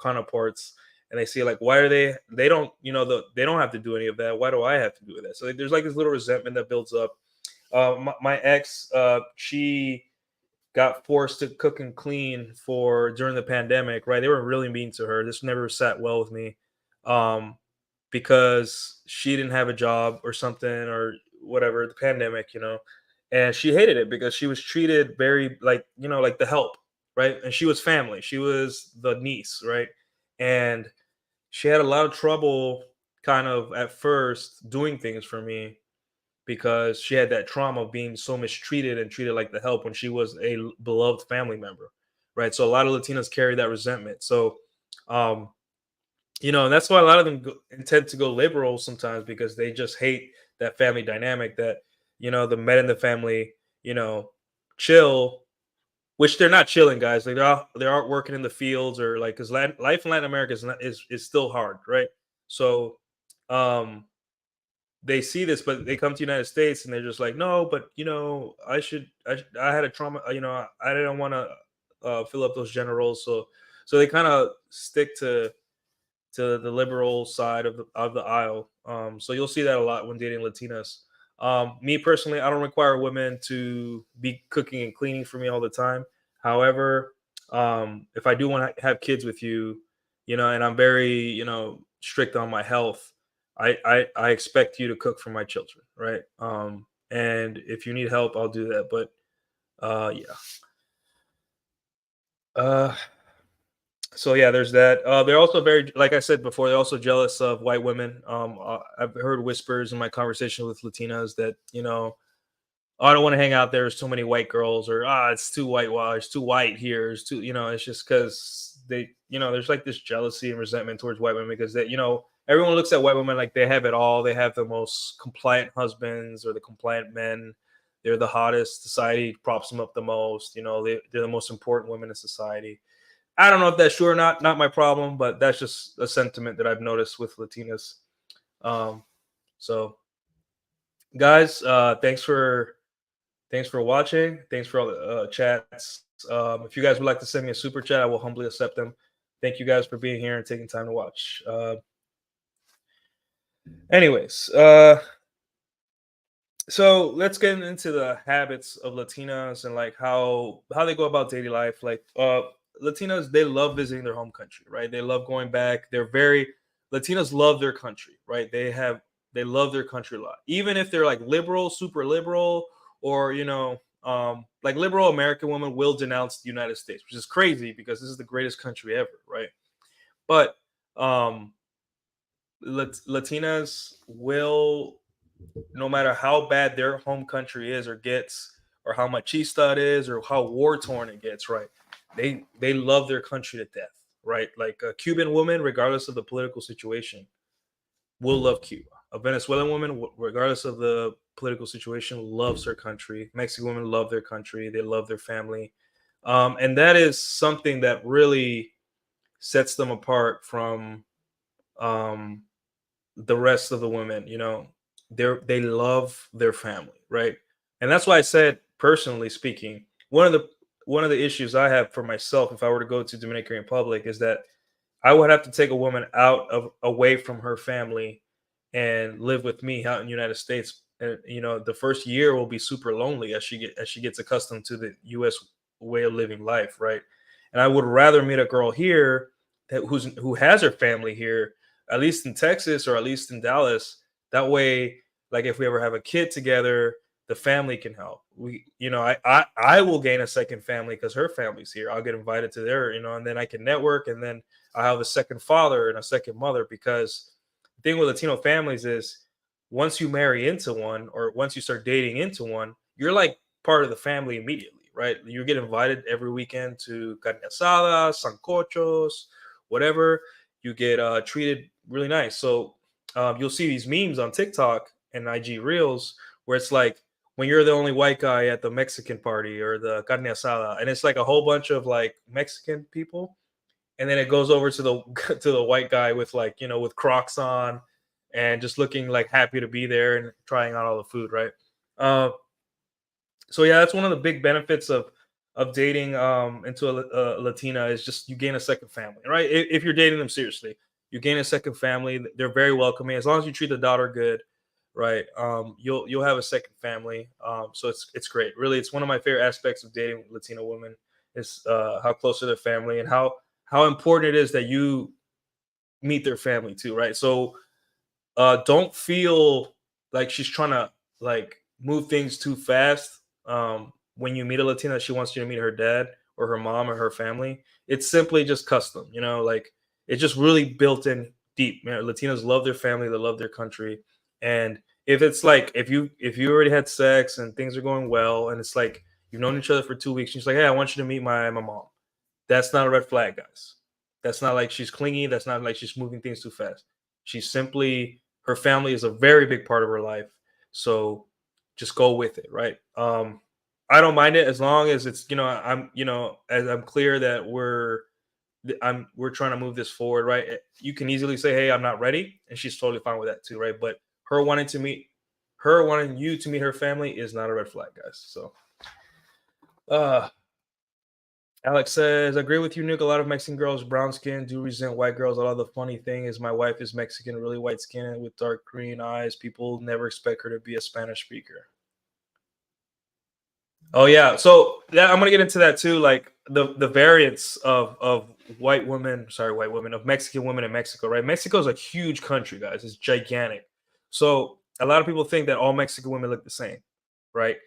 counterparts, and they see like, why are they don't, they don't have to do any of that. Why do I have to do that? So like, there's like this little resentment that builds up. My ex, she got forced to cook and clean for during the pandemic, right? They were really mean to her. This never sat well with me. Um, because she didn't have a job or something or whatever, the pandemic, and she hated it because she was treated very like, like the help, right? And she was family. She was the niece, right? And she had a lot of trouble kind of at first doing things for me because she had that trauma of being so mistreated and treated like the help when she was a beloved family member, right? So a lot of Latinas carry that resentment. So, um, and that's why a lot of them intend to go liberal sometimes because they just hate that family dynamic that the men in the family, chill, which they're not chilling, guys. Like they aren't working in the fields, or like, because life in Latin America is still hard, right? So um they see this, but they come to the United States and they're just like, no, but I had a trauma, I didn't want to fill up those generals, so they kind of stick to the liberal side of the aisle. So you'll see that a lot when dating Latinas. Me personally, I don't require women to be cooking and cleaning for me all the time. However, if I do want to have kids with you, and I'm very, strict on my health, I expect you to cook for my children, right? And if you need help, I'll do that. But yeah. Uh, So yeah, there's that. They're also very, like I said before, they're also jealous of white women. I've heard whispers in my conversation with Latinas that, "Oh, I don't want to hang out there. There's too many white girls," or it's too white. Wow, it's too white here. It's too, it's just because they, there's like this jealousy and resentment towards white women because everyone looks at white women like they have it all. They have the most compliant husbands or the compliant men. They're the hottest. Society props them up the most. They're the most important women in society. I don't know if that's true or not. Not my problem, but that's just a sentiment that I've noticed with Latinas. Um, so, guys, thanks for watching. Thanks for all the chats. If you guys would like to send me a super chat, I will humbly accept them. Thank you guys for being here and taking time to watch. Anyways, so let's get into the habits of Latinas and like how they go about daily life. Like Latinas, they love visiting their home country, right? They love going back. Latinas love their country, right? They love their country a lot. Even if they're like liberal, super liberal, or like liberal American women will denounce the United States, which is crazy because this is the greatest country ever, right? But um Latinas will, no matter how bad their home country is or gets, or how machista it is, or how war torn it gets, right? They love their country to death, right? Like a Cuban woman, regardless of the political situation, will love Cuba. A Venezuelan woman, regardless of the political situation, loves her country. Mexican women love their country. They love their family, and that is something that really sets them apart from um, the rest of the women. They love their family, right? And that's why I said, personally speaking, one of the issues I have for myself if I were to go to Dominican Republic is that I would have to take a woman out of away from her family and live with me out in the United States. And the first year will be super lonely as she gets accustomed to the US way of living life, right? And I would rather meet a girl here who has her family here, at least in Texas or at least in Dallas. That way, like if we ever have a kid together, the family can help. I will gain a second family because her family's here. I'll get invited to their, and then I can network, and then I have a second father and a second mother. Because the thing with Latino families is once you marry into one, or once you start dating into one, you're like part of the family immediately, right? You get invited every weekend to carne asada, sancochos, whatever. You get treated really nice. So you'll see these memes on TikTok and IG Reels where it's like when you're the only white guy at the Mexican party or the carne asada, and it's like a whole bunch of like Mexican people, and then it goes over to the to the white guy with like with Crocs on and just looking like happy to be there and trying out all the food, right? Uh, so yeah, that's one of the big benefits of dating into a Latina is just you gain a second family, right? If you're dating them seriously, you gain a second family. They're very welcoming as long as you treat the daughter good, right? You'll have a second family. So it's great. Really, it's one of my favorite aspects of dating Latino women is how close to their family and how important it is that you meet their family too, right? So don't feel like she's trying to like move things too fast. When you meet a Latina, she wants you to meet her dad or her mom or her family. It's simply just custom, like it's just really built in deep. Latinos love their family, they love their country, and if it's like if you already had sex and things are going well, and it's like you've known each other for 2 weeks, and she's like, "Hey, I want you to meet my mom." That's not a red flag, guys. That's not like she's clingy. That's not like she's moving things too fast. She's simply her family is a very big part of her life. So just go with it, right? I don't mind it as long as it's, I'm, as I'm clear that we're trying to move this forward, right? You can easily say, "Hey, I'm not ready," and she's totally fine with that too, right? But her wanting you to meet her family is not a red flag, guys. So, uh, Alex says, "Agree with you, Nick. A lot of Mexican girls, brown skin, do resent white girls. A lot of the funny thing is, my wife is Mexican, really white skin with dark green eyes. People never expect her to be a Spanish speaker." Oh yeah, so yeah, I'm gonna get into that too. Like the variants of white women, of Mexican women in Mexico, right? Mexico is a huge country, guys. It's gigantic. So a lot of people think that all Mexican women look the same, right?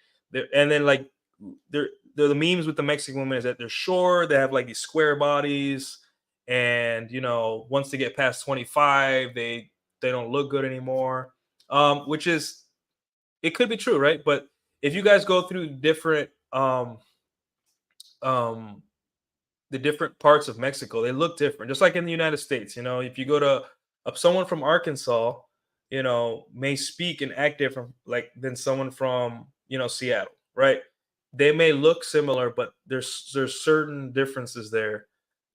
And then like they're the memes with the Mexican women is that they're short, they have like these square bodies, and once they get past 25, they don't look good anymore. Which is, it could be true, right? But if you guys go through um the different parts of Mexico, they look different. Just like in the United States, if you go to someone from Arkansas, may speak and act different like than someone from, Seattle, right? They may look similar, but there's certain differences there,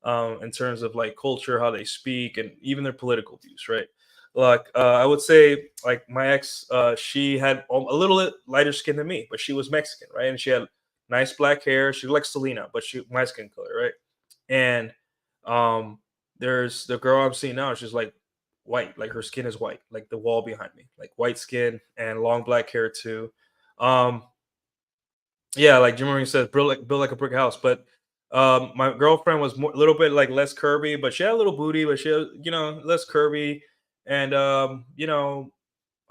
in terms of like culture, how they speak, and even their political views, right? Like I would say, like my ex, she had a little bit lighter skin than me, but she was Mexican, right? And she had nice black hair. She looked like Selena, but she my skin color, right? And um, there's the girl I'm seeing now. She's like white, like her skin is white, like the wall behind me, like white skin and long black hair too. Um, yeah, like Jim Marine says, built like a brick house. But my girlfriend was a little bit like less curvy, but she had a little booty, but she had, less curvy. And I'm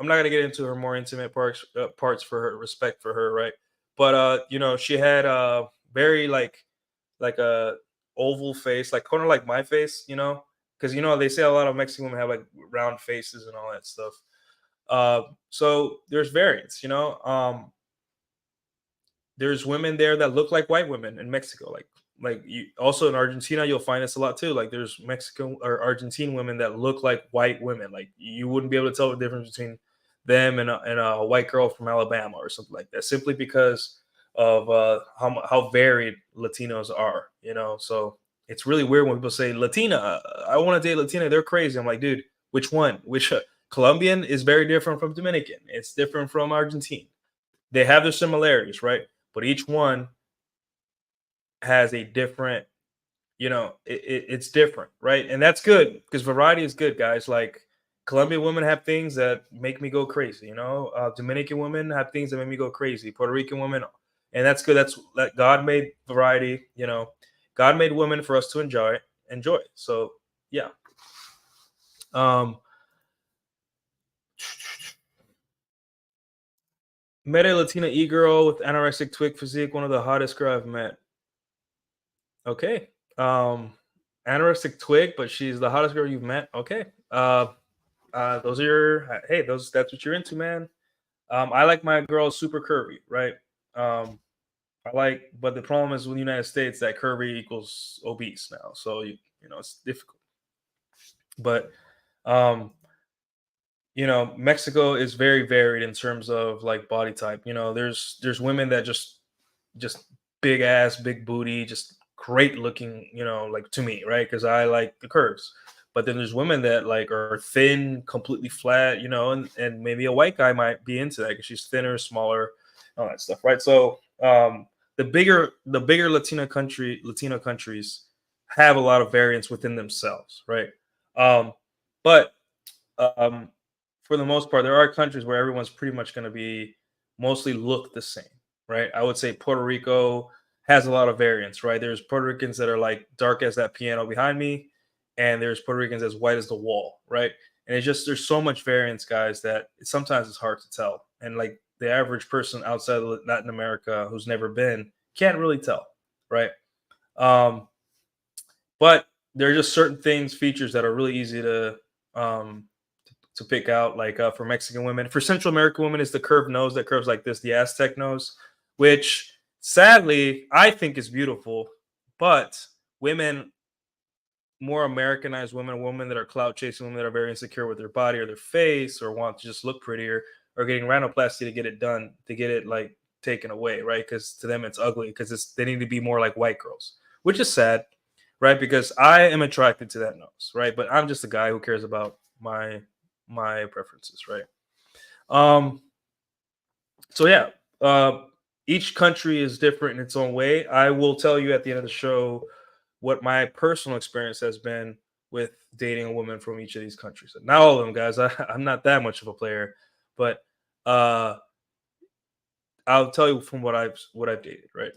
not gonna get into her more intimate parts for her respect for her, right? But she had very like a oval face, like kind of like my face, because they say a lot of Mexican women have like round faces and all that stuff. So there's variants, there's women there that look like white women in Mexico, like you also in Argentina you'll find this a lot too. Like there's Mexican or Argentine women that look like white women. Like you wouldn't be able to tell the difference between them and a white girl from Alabama or something like that, simply because of how varied Latinos are. So it's really weird when people say Latina. I want to date Latina. They're crazy. I'm like, dude, which one? Which Colombian is very different from Dominican. It's different from Argentine. They have their similarities, right? But each one has a different, it's different, right? And that's good because variety is good, guys. Like Colombian women have things that make me go crazy, Dominican women have things that make me go crazy, Puerto Rican women, and that's good. That's that God made variety, God made women for us to enjoy. So yeah. Um Met a Latina e-girl with anorexic twig physique, one of the hottest girl I've met. Okay. Anorexic twig, but she's the hottest girl you've met. Okay. Those are your hey, that's what you're into, man. I like my girls super curvy, right? But the problem is in the United States that curvy equals obese now, so it's difficult. But um, Mexico is very varied in terms of like body type. There's women that just big ass, big booty, just great looking, like to me, right? Because I like the curves. But then there's women that like are thin, completely flat, and maybe a white guy might be into that because she's thinner, smaller, all that stuff, right? So the bigger Latino countries have a lot of variance within themselves, right? But um, for the most part, there are countries where everyone's pretty much going to be mostly look the same, right? I would say Puerto Rico has a lot of variance, right? There's Puerto Ricans that are like dark as that piano behind me, and there's Puerto Ricans as white as the wall, right? And it's just there's so much variance, guys, that sometimes it's hard to tell. And like the average person outside of Latin America who's never been can't really tell, right? Um, but there are just certain things, features that are really easy um, to pick out, like for Mexican women. For Central American women, is the curved nose that curves like this, the Aztec nose, which sadly I think is beautiful. But women, more Americanized women that are clout chasing, women that are very insecure with their body or their face or want to just look prettier, are getting rhinoplasty to get it done, to get it like taken away, right? Because to them it's ugly because they need to be more like white girls, which is sad, right? Because I am attracted to that nose, right? But I'm just a guy who cares about my preferences, right? Um, so yeah, each country is different in its own way. I will tell you at the end of the show what my personal experience has been with dating a woman from each of these countries. Not all of them, guys. I'm not that much of a player, but uh, I'll tell you from what I've dated. Right.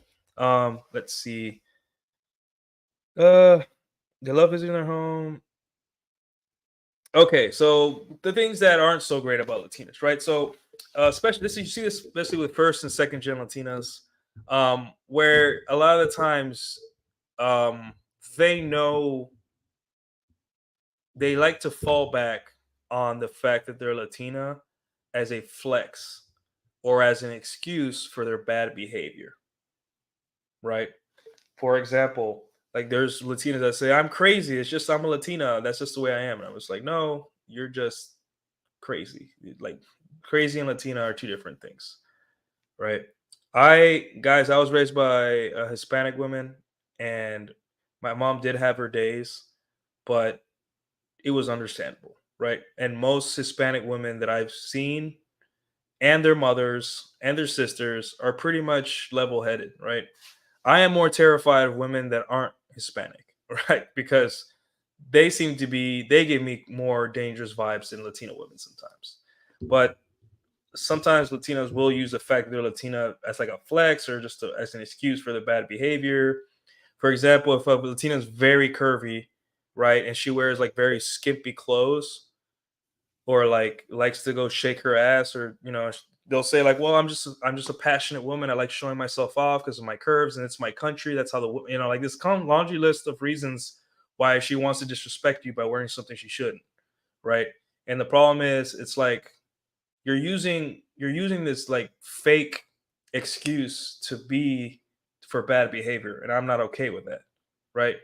Let's see. Uh, they love visiting their home. Okay, so the things that aren't so great about Latinas, right? So, especially this, you see this especially with first and second gen Latinas, where a lot of the times, um, they know they like to fall back on the fact that they're Latina as a flex or as an excuse for their bad behavior, right? For example, like there's Latinas that say, I'm crazy. It's just I'm a Latina. That's just the way I am. And I was like, no, you're just crazy. Like crazy and Latina are two different things, right? I was raised by a Hispanic woman, and my mom did have her days, but it was understandable, right? And most Hispanic women that I've seen and their mothers and their sisters are pretty much level headed, right? I am more terrified of women that aren't Hispanic, right? Because they give me more dangerous vibes than Latino women sometimes. But sometimes Latinos will use the fact that they're Latina as like a flex or just as an excuse for their bad behavior. For example, if a Latina is very curvy, right, and she wears like very skimpy clothes, or like likes to go shake her ass, or they'll say like, well, I'm just a passionate woman, I like showing myself off because of my curves and it's my country, that's how like this laundry list of reasons why she wants to disrespect you by wearing something she shouldn't, right? And the problem is, it's like you're using this like fake excuse to be for bad behavior, and I'm not okay with that, right?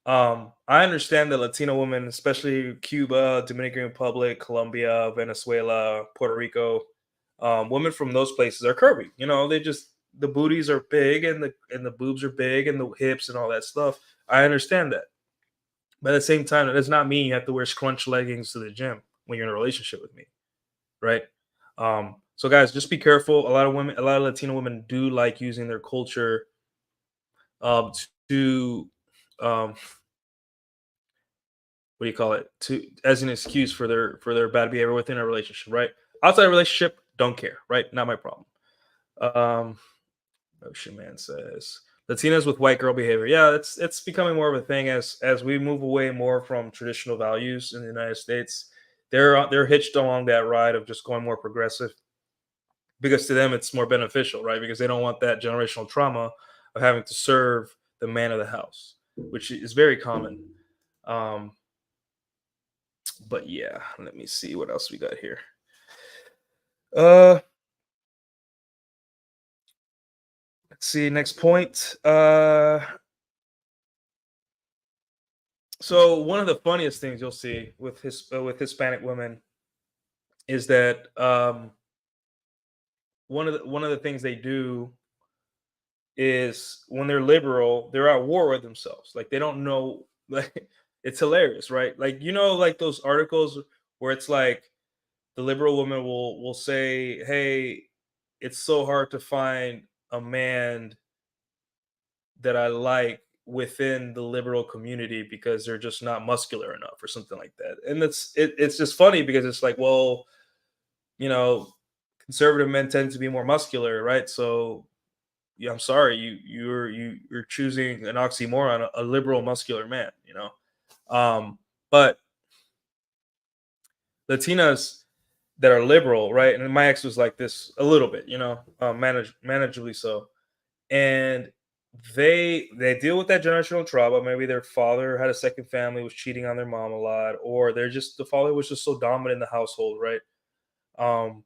I understand that Latino women, especially Cuba, Dominican Republic, Colombia, Venezuela, Puerto Rico, women from those places are curvy. They just, the booties are big, and the boobs are big, and the hips and all that stuff. I understand that, but at the same time, that does not mean you have to wear scrunch leggings to the gym when you're in a relationship with me, right? So guys, just be careful. A lot of Latino women do like using their culture to um, what do you call it, to as an excuse for their bad behavior within a relationship, right? Outside a relationship, don't care, right? Not my problem. Um, Ocean Man says Latinas with white girl behavior. Yeah, it's becoming more of a thing as we move away more from traditional values in the United States. They're hitched along that ride of just going more progressive because to them it's more beneficial, right? Because they don't want that generational trauma of having to serve the man of the house, which is very common. Um, but yeah, let me see what else we got here. Uh, let's see. Next point. So one of the funniest things you'll see with Hispanic women is that one of the things they do is when they're liberal, they're at war with themselves. Like they don't know. Like it's hilarious, right? Like like those articles where it's like the liberal woman will say, "Hey, it's so hard to find a man that I like within the liberal community because they're just not muscular enough," or something like that. And it's just funny because it's like, well, you know, conservative men tend to be more muscular, right? So yeah, I'm sorry, you're choosing an oxymoron, a liberal muscular man. But Latinas that are liberal, right? And my ex was like this a little bit, manageably so. And they deal with that generational trauma. Maybe their father had a second family, was cheating on their mom a lot, or they're just the father was just so dominant in the household, right? Um,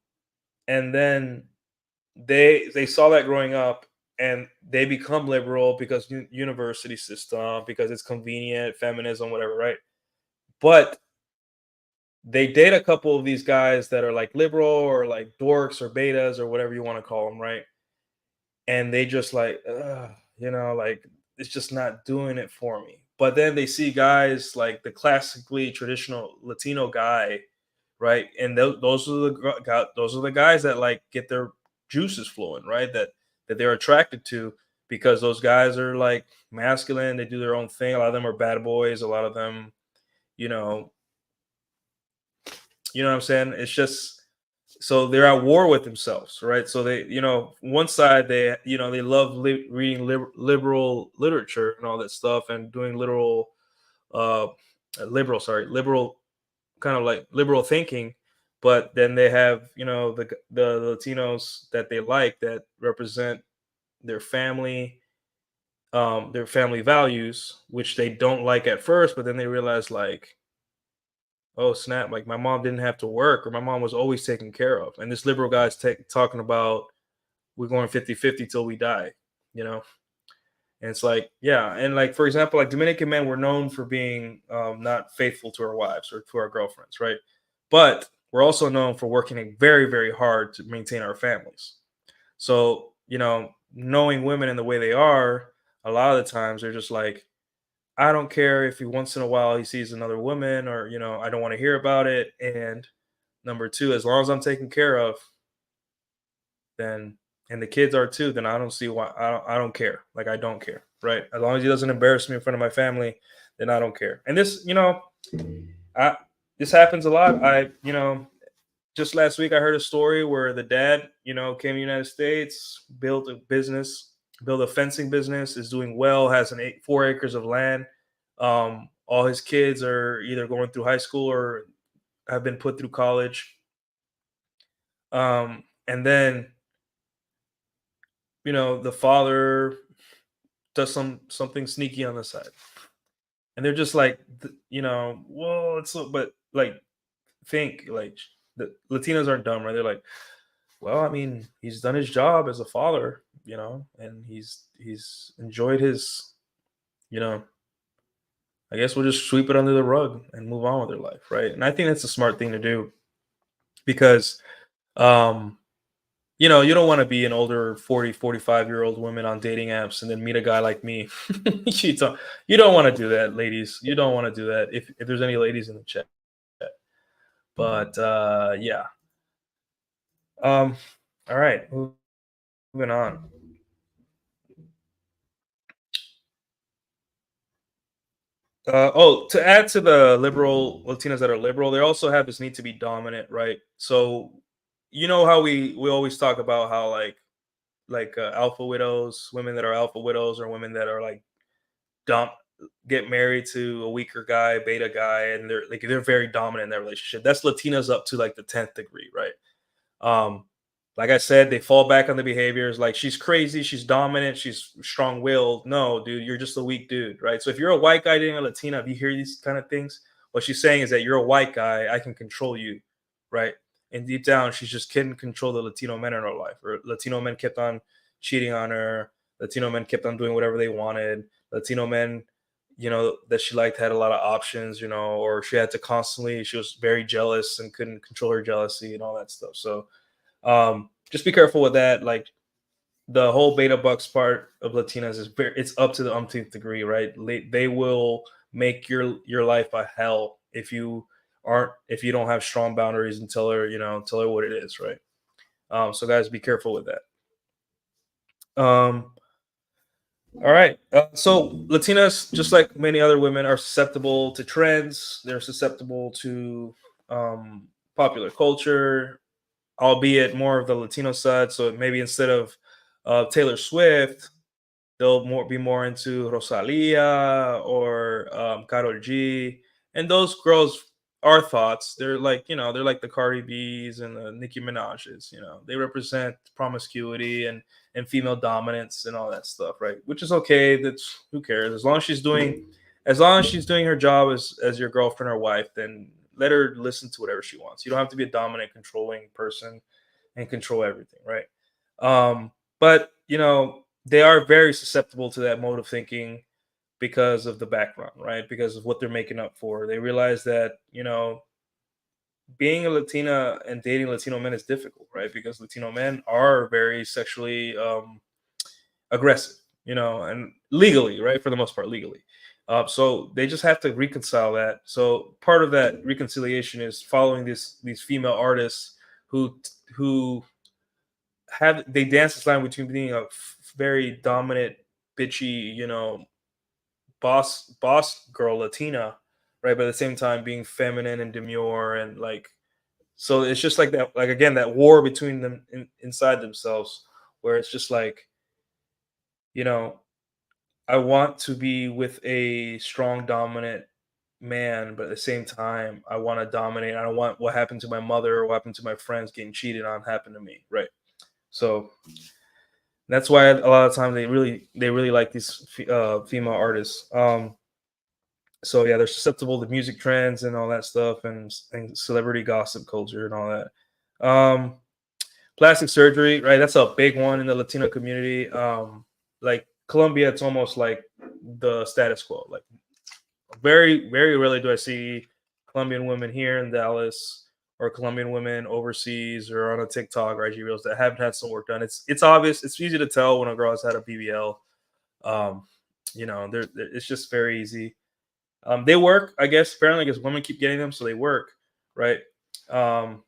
and then they saw that growing up, and they become liberal because university system, because it's convenient, feminism, whatever, right? But they date a couple of these guys that are like liberal or like dorks or betas or whatever you want to call them, right? And they just like, ugh, like it's just not doing it for me. But then they see guys like the classically traditional Latino guy, right? And those are those are the guys that like get their juices flowing, right? That they're attracted to, because those guys are like masculine. They do their own thing. A lot of them are bad boys. A lot of them, you know, what I'm saying? It's just, so they're at war with themselves, right? So they, one side they, they love reading liberal literature and all that stuff, and doing uh liberal kind of like liberal thinking. But then they have, the Latinos that they like, that represent their family values, which they don't like at first, but then they realize like, oh snap, like my mom didn't have to work, or my mom was always taken care of. And this liberal guy's talking about we're going 50-50 till we die, you know? And it's like, yeah. And like, for example, like Dominican men were known for being not faithful to our wives or to our girlfriends, right? But we're also known for working very, very hard to maintain our families. So, knowing women and the way they are, a lot of the times they're just like, I don't care if he once in a while he sees another woman, or, I don't want to hear about it. And number two, as long as I'm taken care of, then, and the kids are too, then I don't see why. I don't care. Like, I don't care, right? As long as he doesn't embarrass me in front of my family, then I don't care. And this, I this happens a lot. Just last week I heard a story where the dad, came to the United States, built a business, built a fencing business, is doing well, has 4 acres of land. All his kids are either going through high school or have been put through college. And then, the father does something sneaky on the side. And they're just like, well, it's so, but like, think like, the Latinos aren't dumb, right? They're like, well, I mean, he's done his job as a father, and he's enjoyed his, you know, I guess we'll just sweep it under the rug and move on with their life, right? And I think that's a smart thing to do, because um you don't want to be an older 40, 45-year-old woman on dating apps and then meet a guy like me. You don't want to do that, ladies. You don't want to do that, if there's any ladies in the chat. But yeah. Um all right, moving on. To add to the liberal Latinas that are liberal, they also have this need to be dominant, right? So, how we always talk about how like alpha widows, women that are alpha widows, or women that are like dump get married to a weaker guy, beta guy, and they're very dominant in that relationship. That's Latinas up to like the 10th degree, right? Um, like I said, they fall back on the behaviors. Like, she's crazy, she's dominant, she's strong-willed. No, dude, you're just a weak dude, right? So if you're a white guy dating a Latina, if you hear these kind of things, what she's saying is that you're a white guy, I can control you, right? And deep down, she's just couldn't control the Latino men in her life. Or Latino men kept on cheating on her. Latino men kept on doing whatever they wanted. Latino men, that she liked had a lot of options, or she was very jealous and couldn't control her jealousy and all that stuff. So just be careful with that. Like, the whole beta bucks part of Latinas is it's up to the umpteenth degree, right? They will make your life a hell if you don't have strong boundaries, and tell her what it is, right? So guys, be careful with that. All right. So Latinas, just like many other women, are susceptible to trends. They're susceptible to popular culture, albeit more of the Latino side. So maybe instead of Taylor Swift, they'll be more into Rosalia or Karol G. And those girls are thoughts. They're like, they're like the Cardi B's and the Nicki Minaj's. They represent promiscuity and female dominance and all that stuff, right? Which is okay. That's, who cares? As long as she's doing her job as your girlfriend or wife, then let her listen to whatever she wants. You don't have to be a dominant, controlling person and control everything, right? But they are very susceptible to that mode of thinking because of the background, right? Because of what they're making up for. They realize that being a Latina and dating Latino men is difficult, right? Because Latino men are very sexually aggressive, and legally, right? For the most part, legally. So they just have to reconcile that. So part of that reconciliation is following these female artists who have they dance this line between being a very dominant, bitchy, boss girl Latina, right? But at the same time being feminine and demure and like so it's just like that, like again, that war between them inside themselves, where it's just like, you know, I want to be with a strong, dominant man, but at the same time, I want to dominate. I don't want what happened to my mother or what happened to my friends getting cheated on happen to me, right? So that's why a lot of times they really like these female artists. So yeah, they're susceptible to music trends and all that stuff, and celebrity gossip culture and all that. Plastic surgery, right? That's a big one in the Latino community. Like Colombia, it's almost like the status quo. Like very, very rarely do I see Colombian women here in Dallas or Colombian women overseas or on a TikTok or IG reels that haven't had some work done. It's obvious. It's easy to tell when a girl has had a BBL. Um, it's just very easy. They work, I guess. Apparently, I guess women keep getting them, so they work, right? Um,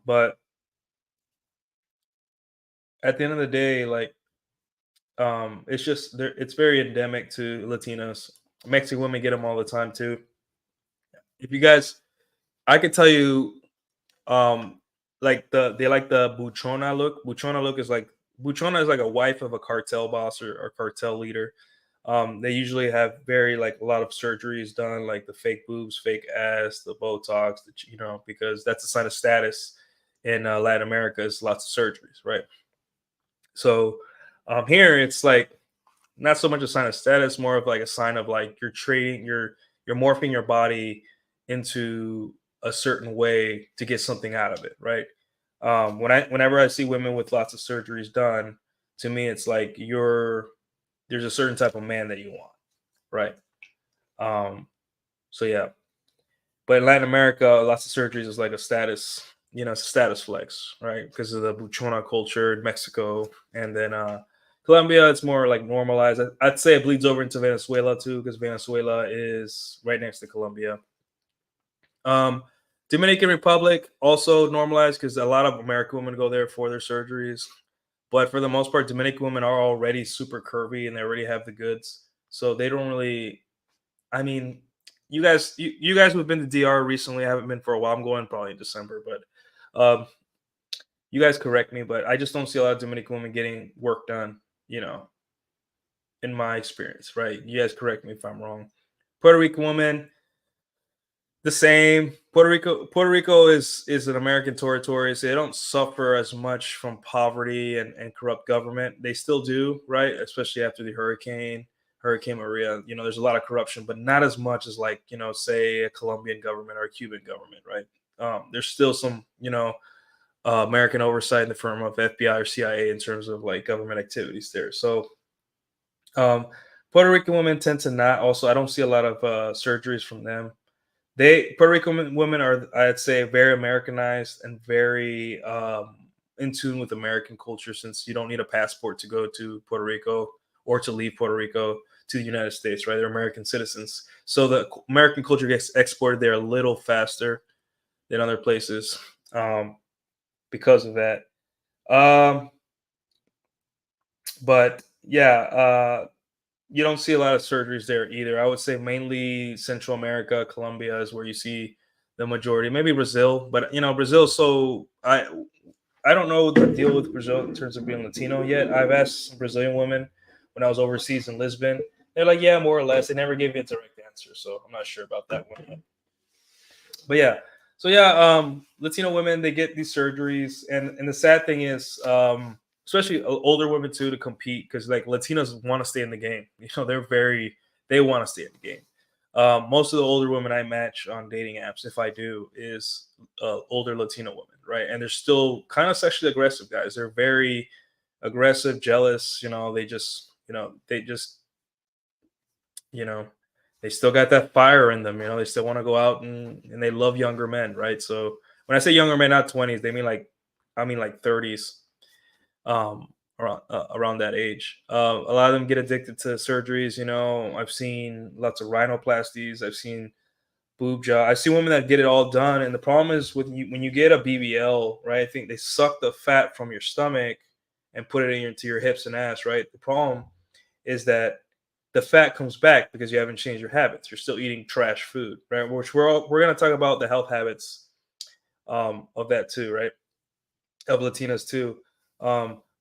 but at the end of the day, like it's just there. It's very endemic to Latinos. Mexican women get them all the time too. If you guys, I could tell you, um, like they like the buchona look. Buchona is like a wife of a cartel boss or cartel leader. They usually have very like a lot of surgeries done, like the fake boobs, fake ass, the Botox, because that's a sign of status in Latin America. Is lots of surgeries, right? So here it's like not so much a sign of status, more of like a sign of like you're morphing your body into a certain way to get something out of it, right? Whenever I see women with lots of surgeries done, to me it's like there's a certain type of man that you want, right? Um, so yeah, but in Latin America, lots of surgeries is like a status, it's a status flex, right? Because of the buchona culture in Mexico, and then Colombia, it's more like normalized. I'd say it bleeds over into Venezuela too, because Venezuela is right next to Colombia. Um, Dominican Republic also normalized because a lot of American women go there for their surgeries, but for the most part, Dominican women are already super curvy and they already have the goods, so they don't really. I mean, you guys who've been to DR recently, I haven't been for a while. I'm going probably in December, but you guys correct me, but I just don't see a lot of Dominican women getting work done, you know, in my experience, right? You guys correct me if I'm wrong. Puerto Rican woman, the same. Puerto Rico is an American territory, so they don't suffer as much from poverty and corrupt government. They still do, right? Especially after the Hurricane Maria. There's a lot of corruption, but not as much as like, say a Colombian government or a Cuban government, right? There's still some, American oversight in the form of FBI or CIA in terms of like government activities there. So um, Puerto Rican women tend to not. Also, I don't see a lot of surgeries from them. Puerto Rican women are, I'd say, very Americanized and very in tune with American culture, since you don't need a passport to go to Puerto Rico or to leave Puerto Rico to the United States, right? They're American citizens, so the American culture gets exported there a little faster than other places because of that. Um, but yeah, you don't see a lot of surgeries there either. I would say mainly Central America, Colombia is where you see the majority. Maybe Brazil, but Brazil. So I don't know the deal with Brazil in terms of being Latino yet. I've asked some Brazilian women when I was overseas in Lisbon. They're like, yeah, more or less. They never gave me a direct answer, so I'm not sure about that one yet. But yeah, so yeah, Latino women, they get these surgeries, and the sad thing is, especially older women too, to compete, because like Latinos want to stay in the game. They want to stay in the game. Most of the older women I match on dating apps, if I do, is older Latino women, right? And they're still kind of sexually aggressive guys. They're very aggressive, jealous. They just, you know, they still got that fire in them. They still want to go out and they love younger men, right? So when I say younger men, not 20s, they mean I mean like 30s, around that age. A lot of them get addicted to surgeries. I've seen lots of rhinoplasties. I've seen boob job. I see women that get it all done, and the problem is when you get a BBL, right? I think they suck the fat from your stomach and put it into your hips and ass, right? The problem is that the fat comes back because you haven't changed your habits. You're still eating trash food, right? Which we're gonna talk about the health habits, of that too, right? Of Latinas too,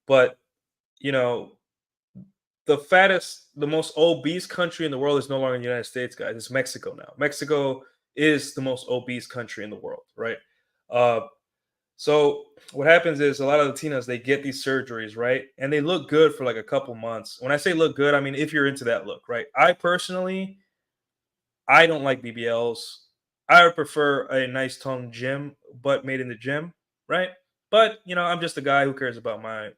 but you know the most obese country in the world is no longer the United States, guys. It's Mexico now. Mexico is the most obese country in the world, right? Uh, so what happens is a lot of Latinas they get these surgeries, right? And they look good for like a couple months. When I say look good, I mean if you're into that look, right? I personally, I don't like BBLs. I would prefer a nice toned gym butt made in the gym, right? But I'm just a guy who cares about my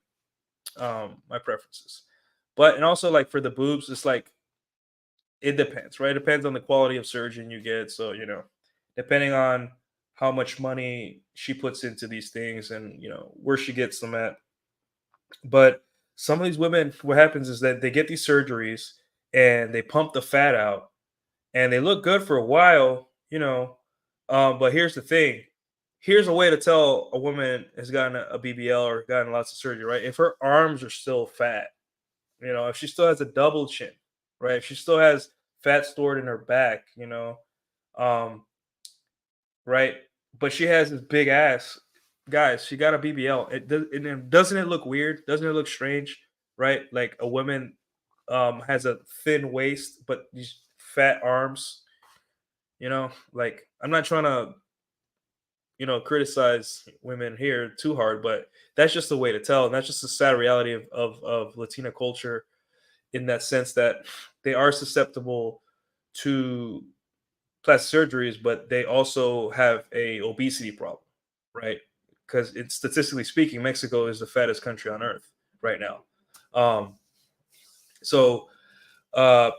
preferences. But and also like for the boobs, it's like it depends, right? It depends on the quality of surgeon you get. So, depending on how much money she puts into these things and, where she gets them at. But some of these women, what happens is that they get these surgeries and they pump the fat out and they look good for a while. But here's the thing. Here's a way to tell a woman has gotten a BBL or gotten lots of surgery, right? If her arms are still fat, if she still has a double chin, right? If she still has fat stored in her back, um, right? But she has this big ass, guys. She got a BBL. And then doesn't it look weird? Doesn't it look strange, right? Like a woman has a thin waist but these fat arms. Like I'm not trying to criticize women here too hard, but that's just the way to tell, and that's just the sad reality of Latina culture in that sense that they are susceptible to plastic surgeries, but they also have a obesity problem, right? Because it's statistically speaking, Mexico is the fattest country on earth right now. Um, so, uh,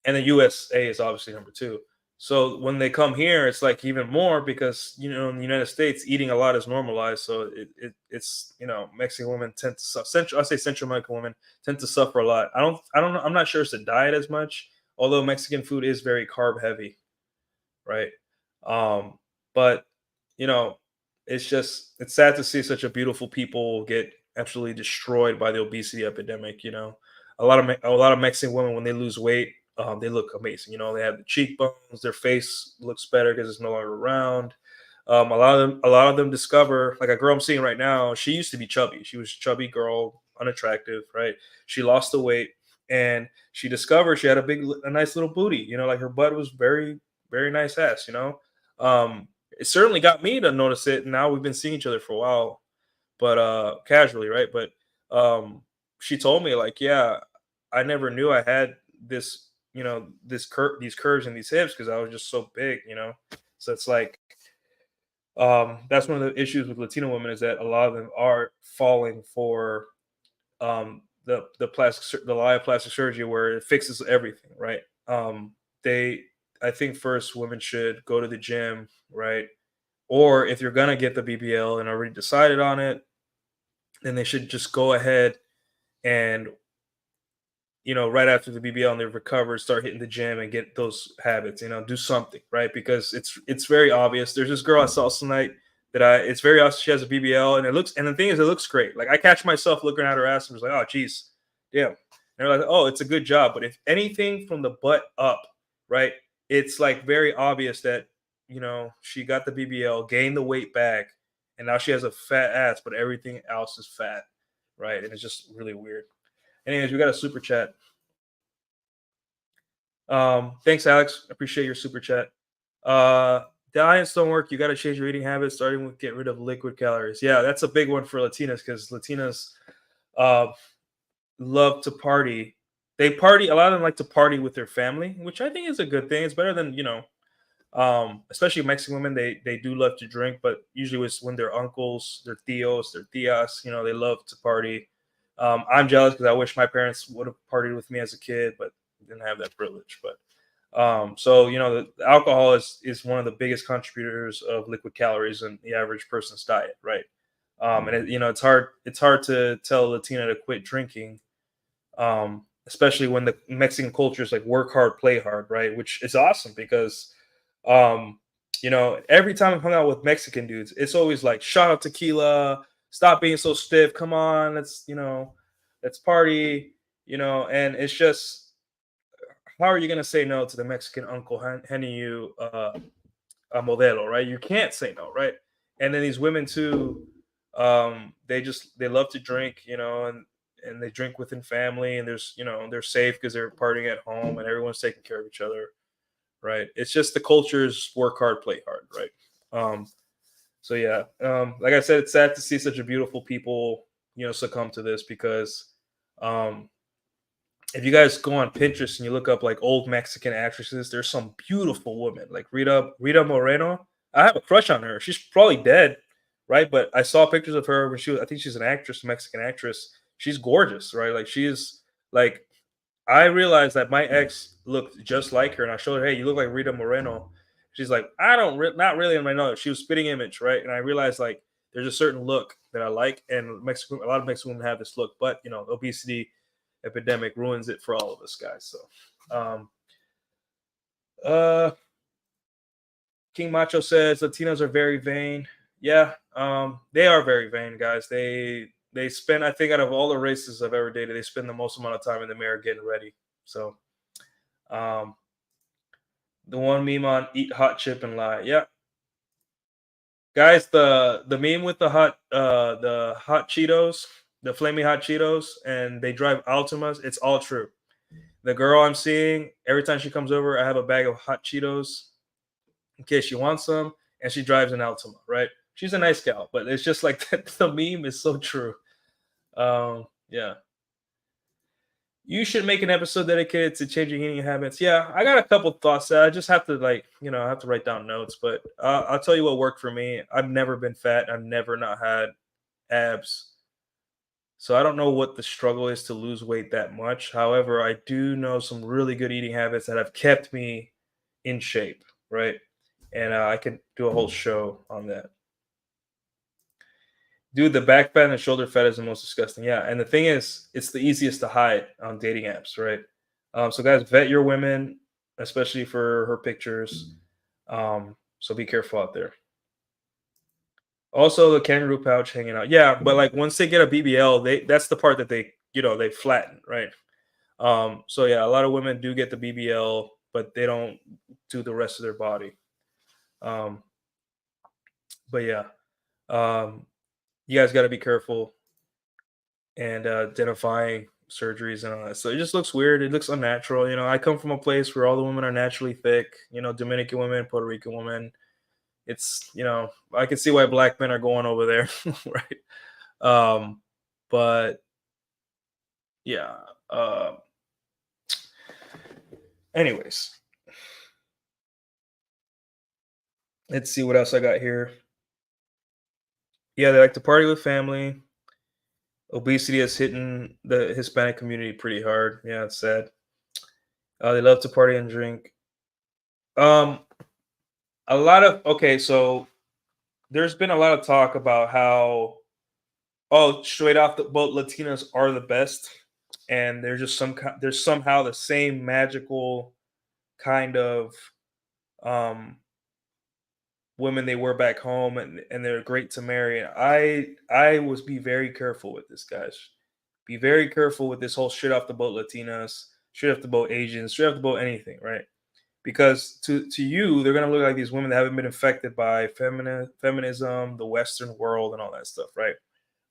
and the USA is obviously number two. So when they come here, it's like even more because in the United States, eating a lot is normalized. So it's Mexican women tend to I say Central American women tend to suffer a lot. I don't know. I'm not sure it's the diet as much, although Mexican food is very carb heavy, right? Um, but you know, it's sad to see such a beautiful people get absolutely destroyed by the obesity epidemic. A lot of Mexican women when they lose weight, they look amazing. They have the cheekbones, their face looks better because it's no longer around. A lot of them discover like a girl I'm seeing right now. She used to be chubby. She was a chubby girl, unattractive, right? She lost the weight and she discovered she had a nice little booty. Like her butt was very, very nice ass. It certainly got me to notice it. And now we've been seeing each other for a while, but casually, right? But she told me like, yeah, I never knew I had these curves and these hips because I was just so big. So it's like that's one of the issues with Latino women is that a lot of them are falling for the lie of plastic surgery where it fixes everything, right? They I think first women should go to the gym, right? Or if you're gonna get the BBL and already decided on it, then they should just go ahead and right after the BBL and they've recovered, start hitting the gym and get those habits. Do something, right? Because it's very obvious. There's this girl I saw tonight that it's very obvious she has a BBL, and the thing is, it looks great. Like I catch myself looking at her ass and was like, oh, geez, damn. And they're like, oh, it's a good job. But if anything from the butt up, right, it's like very obvious that she got the BBL, gained the weight back, and now she has a fat ass, but everything else is fat, right? And it's just really weird. Anyways, we got a super chat. Thanks, Alex. Appreciate your super chat. Diets don't work. You got to change your eating habits, starting with get rid of liquid calories. Yeah, that's a big one for Latinas because Latinas uh, love to party. They party. A lot of them like to party with their family, which I think is a good thing. It's better than especially Mexican women. They do love to drink, but usually it's when their uncles, their tios, their tias, they love to party. I'm jealous because I wish my parents would have partied with me as a kid, but didn't have that privilege. But So the alcohol is one of the biggest contributors of liquid calories in the average person's diet, right? And it's hard to tell a Latina to quit drinking, especially when the Mexican culture is like work hard, play hard, right? Which is awesome because, um, every time I hung out with Mexican dudes, it's always like shot of tequila, stop being so stiff, come on, let's party, and it's just how are you gonna say no to the Mexican uncle handing you a modelo, right? You can't say no, right? And then these women too, they love to drink, and they drink within family, and they're safe because they're partying at home, and everyone's taking care of each other, right? It's just the cultures work hard, play hard, right? So yeah, like I said, it's sad to see such a beautiful people, succumb to this because um, if you guys go on Pinterest and you look up like old Mexican actresses, there's some beautiful women like Rita Moreno. I have a crush on her. She's probably dead, right? But I saw pictures of her when I think she's an actress, Mexican actress. She's gorgeous, right? Like she is like I realized that my ex looked just like her, and I showed her, hey, you look like Rita Moreno. She's like, I don't, not really. And I know she was spitting image, right? And I realized like there's a certain look that I like, and Mexican, a lot of Mexican women have this look, but obesity epidemic ruins it for all of us guys. So, uh, King Macho says Latinos are very vain. Yeah, they are very vain, guys. They spend, I think, out of all the races I've ever dated, they spend the most amount of time in the mirror getting ready. So, um, the one meme on eat hot chip and lie. Yeah, guys, the meme with the hot Cheetos, the flaming hot Cheetos, and they drive Altimas. It's all true. The girl I'm seeing, every time she comes over, I have a bag of hot Cheetos in case she wants some, and she drives an Altima, right? She's a nice gal, but it's just like the meme is so true. Yeah. You should make an episode dedicated to changing eating habits. Yeah, I got a couple thoughts. I just have to I have to write down notes. But I'll tell you what worked for me. I've never been fat. I've never not had abs. So I don't know what the struggle is to lose weight that much. However, I do know some really good eating habits that have kept me in shape, right? And I can do a whole show on that. Dude, the back fat and the shoulder fat is the most disgusting. Yeah, and the thing is, it's the easiest to hide on dating apps, right? So guys, vet your women, especially for her pictures. So be careful out there. Also, the kangaroo pouch hanging out. Yeah, but like once they get a BBL, that's the part that they flatten, right? So yeah, a lot of women do get the BBL, but they don't do the rest of their body. Um, but yeah, um, you guys got to be careful and identifying surgeries and all that. So it just looks weird. It looks unnatural. I come from a place where all the women are naturally thick. Dominican women, Puerto Rican women. It's I can see why black men are going over there, right? Um, but yeah. Uh, anyways, let's see what else I got here. Yeah, they like to party with family. Obesity has hitting the Hispanic community pretty hard. Yeah, it's sad. They love to party and drink. Um, a lot of okay, so there's been a lot of talk about how straight off the boat Latinas are the best, and there's somehow the same magical kind of um women they were back home, and they're great to marry. I was be very careful with this, guys. Be very careful with this whole straight off the boat Latinas, straight off the boat Asians, straight off the boat anything, right? Because to you, they're gonna look like these women that haven't been infected by feminism, the Western world, and all that stuff, right?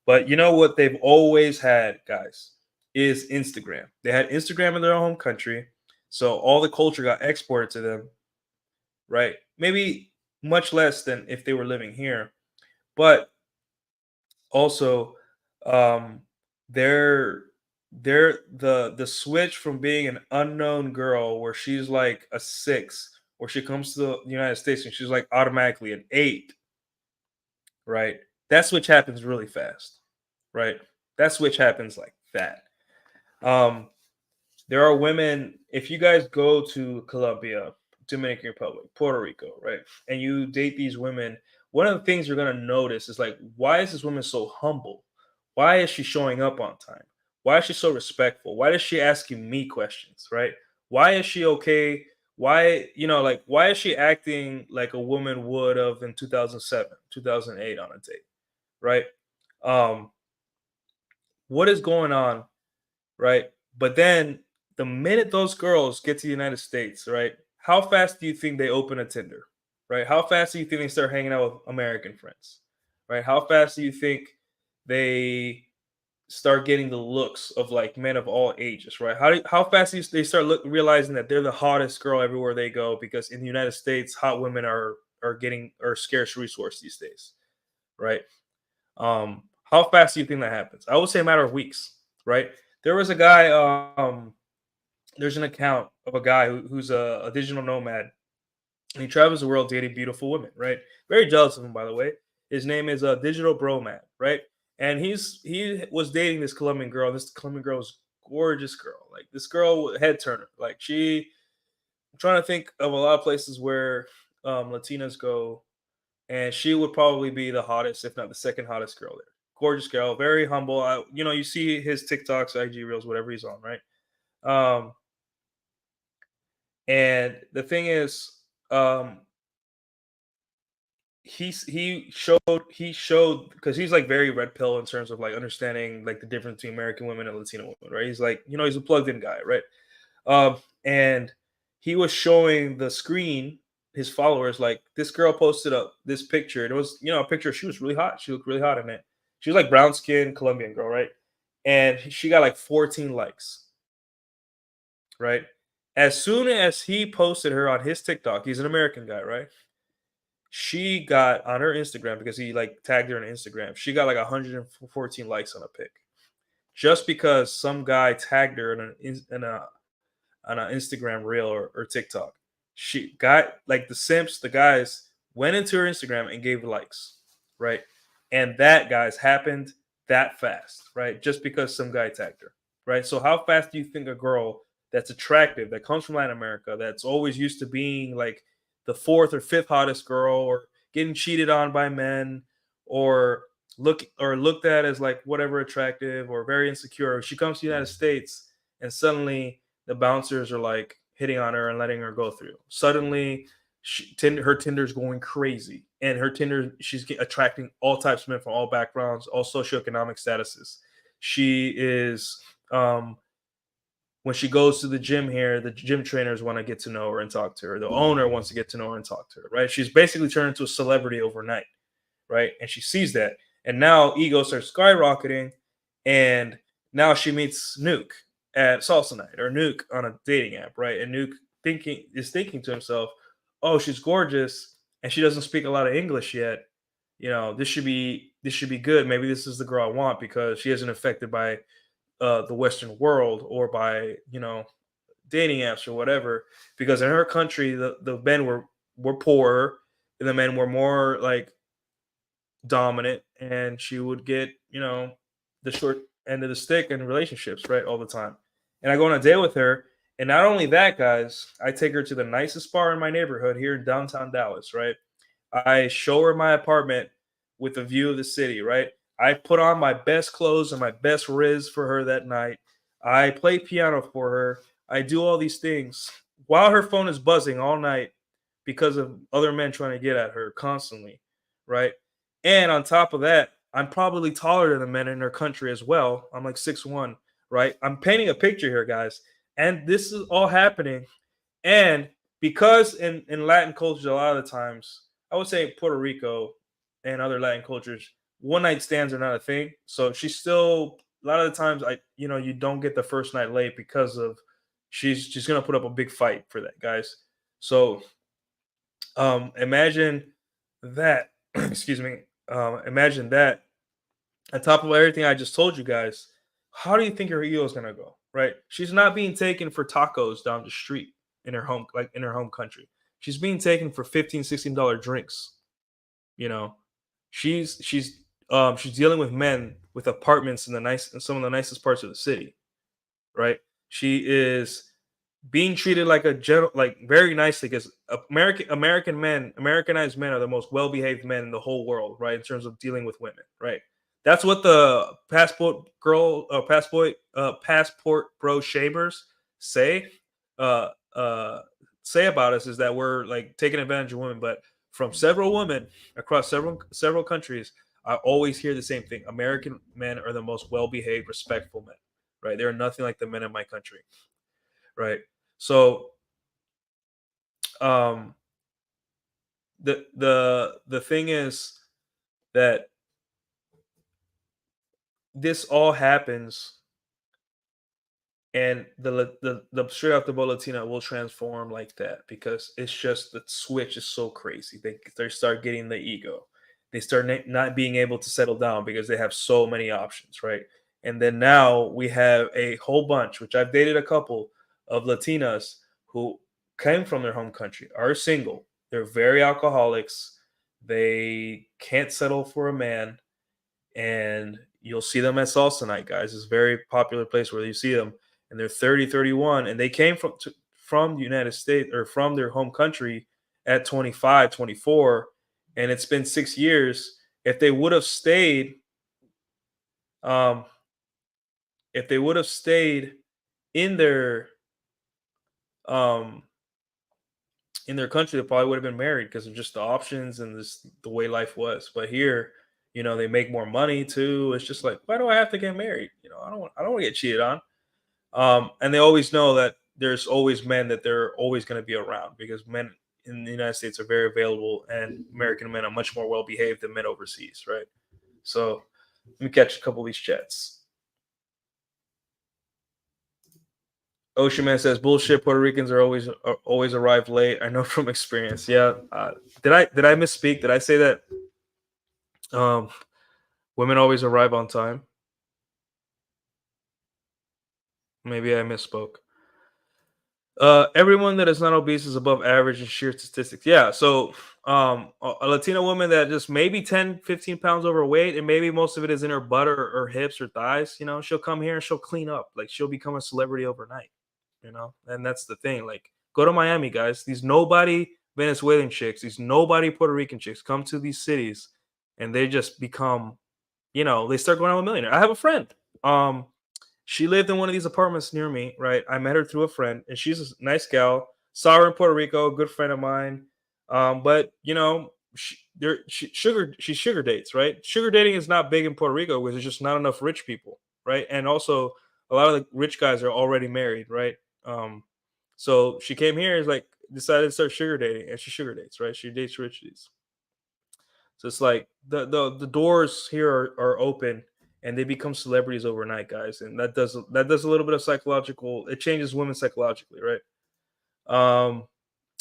But you know what they've always had, guys, is Instagram. They had Instagram in their home country, so all the culture got exported to them, right? Maybe much less than if they were living here, but also, um, they're the switch from being an unknown girl where she's like a 6, where she comes to the United States and she's like automatically an 8, right? That switch happens really fast, right? That switch happens like that. Um, There are women, if you guys go to Colombia, Dominican Republic, Puerto Rico, right, and you date these women, one of the things you're going to notice is like, why is this woman so humble? Why is she showing up on time? Why is she so respectful? Why is she asking me questions, right? Why is she okay? Why, like, why is she acting like a woman would have in 2007, 2008 on a date, right? Um, what is going on, right? But then the minute those girls get to the United States, right? How fast do you think they open a Tinder? Right? How fast do you think they start hanging out with American friends? Right? How fast do you think they start getting the looks of like men of all ages? Right? How fast do they start realizing that they're the hottest girl everywhere they go? Because in the United States, hot women are scarce resource these days, right? How fast do you think that happens? I would say a matter of weeks, right? There was a guy. There's an account of a guy who's a digital nomad, and he travels the world dating beautiful women. Right? Very jealous of him, by the way. His name is Digital Bro Man. Right? And he was dating this Colombian girl. This Colombian girl was gorgeous girl. Like this girl, head turner. Like I'm trying to think of a lot of places where Latinas go, and she would probably be the hottest, if not the second hottest girl there. Gorgeous girl, very humble. You see his TikToks, IG reels, whatever he's on, right? Um, and the thing is, um, he showed because he's like very red pill in terms of like understanding like the difference between American women and Latino women, right? He's like, he's a plugged in guy, right? And he was showing the screen his followers like this girl posted up this picture. And it was a picture. She was really hot. She looked really hot in it. She was like brown skin Colombian girl, right? And she got like 14 likes, right? As soon as he posted her on his TikTok, he's an American guy, right? She got on her Instagram because he like tagged her on Instagram. She got like 114 likes on a pic just because some guy tagged her in an Instagram reel or TikTok. She got like the simps, the guys went into her Instagram and gave likes, right? And that guys happened that fast, right? Just because some guy tagged her, right? So how fast do you think a girl that's attractive, that comes from Latin America, that's always used to being like the fourth or fifth hottest girl, or getting cheated on by men, or looked at as like whatever attractive or very insecure, she comes to the United States and suddenly the bouncers are like hitting on her and letting her go through. Suddenly, her Tinder's going crazy, and her Tinder she's attracting all types of men from all backgrounds, all socioeconomic statuses. She is when she goes to the gym here, the gym trainers want to get to know her and talk to her. The owner wants to get to know her and talk to her. Right? She's basically turned into a celebrity overnight, right? And she sees that, and now ego starts skyrocketing, and now she meets Nuke at salsa night, or Nuke on a dating app, right? And Nuke is thinking to himself, "Oh, she's gorgeous, and she doesn't speak a lot of English yet. This should be good. Maybe this is the girl I want because she isn't affected by the Western world or by dating apps or whatever. Because in her country, the men were poorer, and the men were more like dominant, and she would get the short end of the stick in relationships, right, all the time. And I go on a date with her, and not only that, guys, I take her to the nicest bar in my neighborhood here in downtown Dallas, right? I show her my apartment with a view of the city, right? I put on my best clothes and my best riz for her that night. I play piano for her. I do all these things while her phone is buzzing all night because of other men trying to get at her constantly, right? And on top of that, I'm probably taller than the men in her country as well. I'm like 6'1", right? I'm painting a picture here, guys. And this is all happening. And because in Latin cultures, a lot of the times, I would say Puerto Rico and other Latin cultures, one night stands are not a thing. So she's still a lot of the times you don't get the first night late because of she's gonna put up a big fight for that, guys. So imagine that, excuse me, imagine that on top of everything I just told you guys, how do you think her ego is gonna go? Right? She's not being taken for tacos down the street in her home, like in her home country. She's being taken for $15, $16 drinks. You know, she's dealing with men with apartments in some of the nicest parts of the city, right? She is being treated like a general, like very nicely, because Americanized men are the most well behaved men in the whole world, right? In terms of dealing with women, right? That's what the passport bro shamers say. Uh, uh, say about us is that we're like taking advantage of women, but from several women across several countries, I always hear the same thing: American men are the most well behaved, respectful men, right? They're nothing like the men in my country, right? So um the thing is that this all happens, and the straight out the boat Latina will transform like that, because it's just the switch is so crazy. They start getting the ego. They start not being able to settle down because they have so many options, right? And then now we have a whole bunch, which I've dated a couple of Latinas who came from their home country, are single. They're very alcoholics. They can't settle for a man, and you'll see them at salsa night, guys. It's a very popular place where you see them, and they're 30, 31, and they came from the United States, or from their home country, at 25, 24, and it's been 6 years. If they would have stayed, um, if they would have stayed in their um in their country, they probably would have been married because of just the options and this the way life was. But here, they make more money too. It's just like, why do I have to get married? I don't want to get cheated on. And they always know that there's always men that they're always going to be around, because men in the United States are very available, and American men are much more well behaved than men overseas, right? So let me catch a couple of these chats. Ocean Man says bullshit. Puerto Ricans are always arrive late. I know from experience. Yeah. Did I misspeak? Did I say that um, women always arrive on time? Maybe I misspoke. Everyone that is not obese is above average in sheer statistics. Yeah. So a Latina woman that just maybe 10, 15 pounds overweight, and maybe most of it is in her butt, or hips or thighs, she'll come here and she'll clean up. Like, she'll become a celebrity overnight. And that's the thing. Like, go to Miami, guys. These nobody Venezuelan chicks, these nobody Puerto Rican chicks come to these cities, and they just become, they start going out with a millionaire. I have a friend. Um, she lived in one of these apartments near me, right? I met her through a friend, and she's a nice gal. Saw her in Puerto Rico, good friend of mine. But she sugar dates, right? Sugar dating is not big in Puerto Rico because there's just not enough rich people, right? And also, a lot of the rich guys are already married, right? Um, so she came here, is like, decided to start sugar dating, and she sugar dates, right? She dates rich dudes. So it's like the doors here are open, and they become celebrities overnight, guys. And that does a little bit of psychological. It changes women psychologically, right? Um,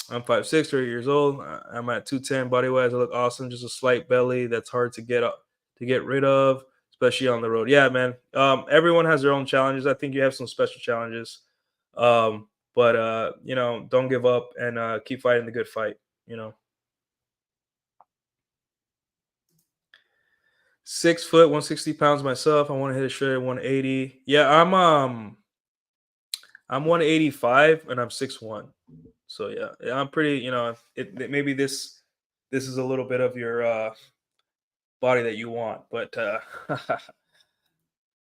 I'm 5'6", 30 years old. I'm at 210 body wise. I look awesome. Just a slight belly that's hard to get rid of, especially on the road. Yeah, man. Everyone has their own challenges. I think you have some special challenges. But don't give up, and keep fighting the good fight. You know. 6 foot, 160 pounds myself. I want to hit a straight at 180. Yeah, I'm 185 and I'm 6'1". So yeah, I'm pretty. Maybe this is a little bit of your body that you want, but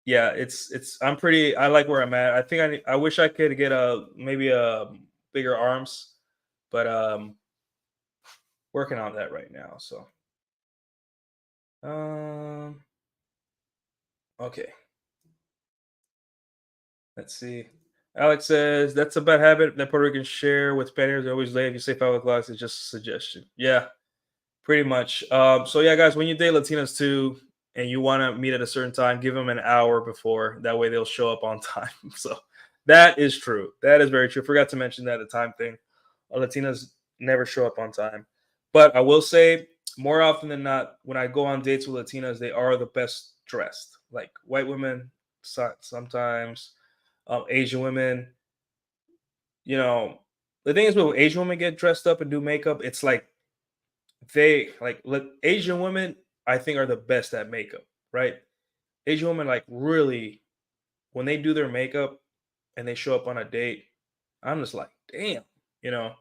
yeah, it's I'm pretty. I like where I'm at. I think I wish I could get maybe a bigger arms, but working on that right now. So um, okay. Let's see. Alex says that's a bad habit that Puerto Ricans share with Spaniards. They're always late. If you say 5 o'clock, it's just a suggestion. Yeah, pretty much. So yeah, guys, when you date Latinas too, and you want to meet at a certain time, give them an hour before. That way, they'll show up on time. So that is true. That is very true. Forgot to mention that, the time thing. Latinas never show up on time, but I will say, more often than not, when I go on dates with Latinas, they are the best dressed. Like white women, sometimes Asian women. You know, the thing is, when Asian women get dressed up and do makeup, it's like Asian women, I think, are the best at makeup, right? Asian women, like, really, when they do their makeup, and they show up on a date, I'm just like, damn, you know.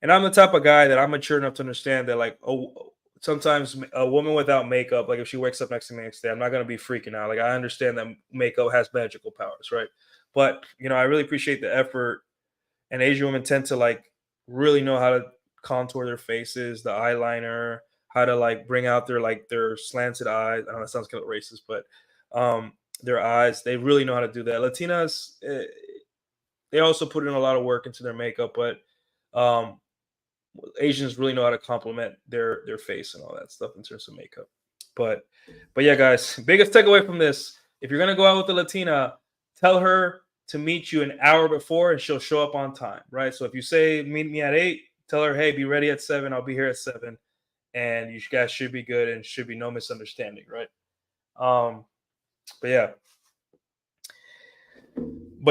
And I'm the type of guy that I'm mature enough to understand that, like, oh, sometimes a woman without makeup, like if she wakes up next to me next day, I'm not gonna be freaking out. Like I understand that makeup has magical powers, right? But I really appreciate the effort. And Asian women tend to like really know how to contour their faces, the eyeliner, how to like bring out their slanted eyes. I know that sounds kind of racist, but their eyes, they really know how to do that. Latinas, they also put in a lot of work into their makeup, but um, Asians really know how to complement their face and all that stuff in terms of makeup. But yeah, guys, biggest takeaway from this: if you're gonna go out with a Latina, tell her to meet you an hour before, and she'll show up on time, right? So if you say meet me at 8, tell her, hey, be ready at 7. I'll be here at 7, and you guys should be good, and should be no misunderstanding, right? Um, but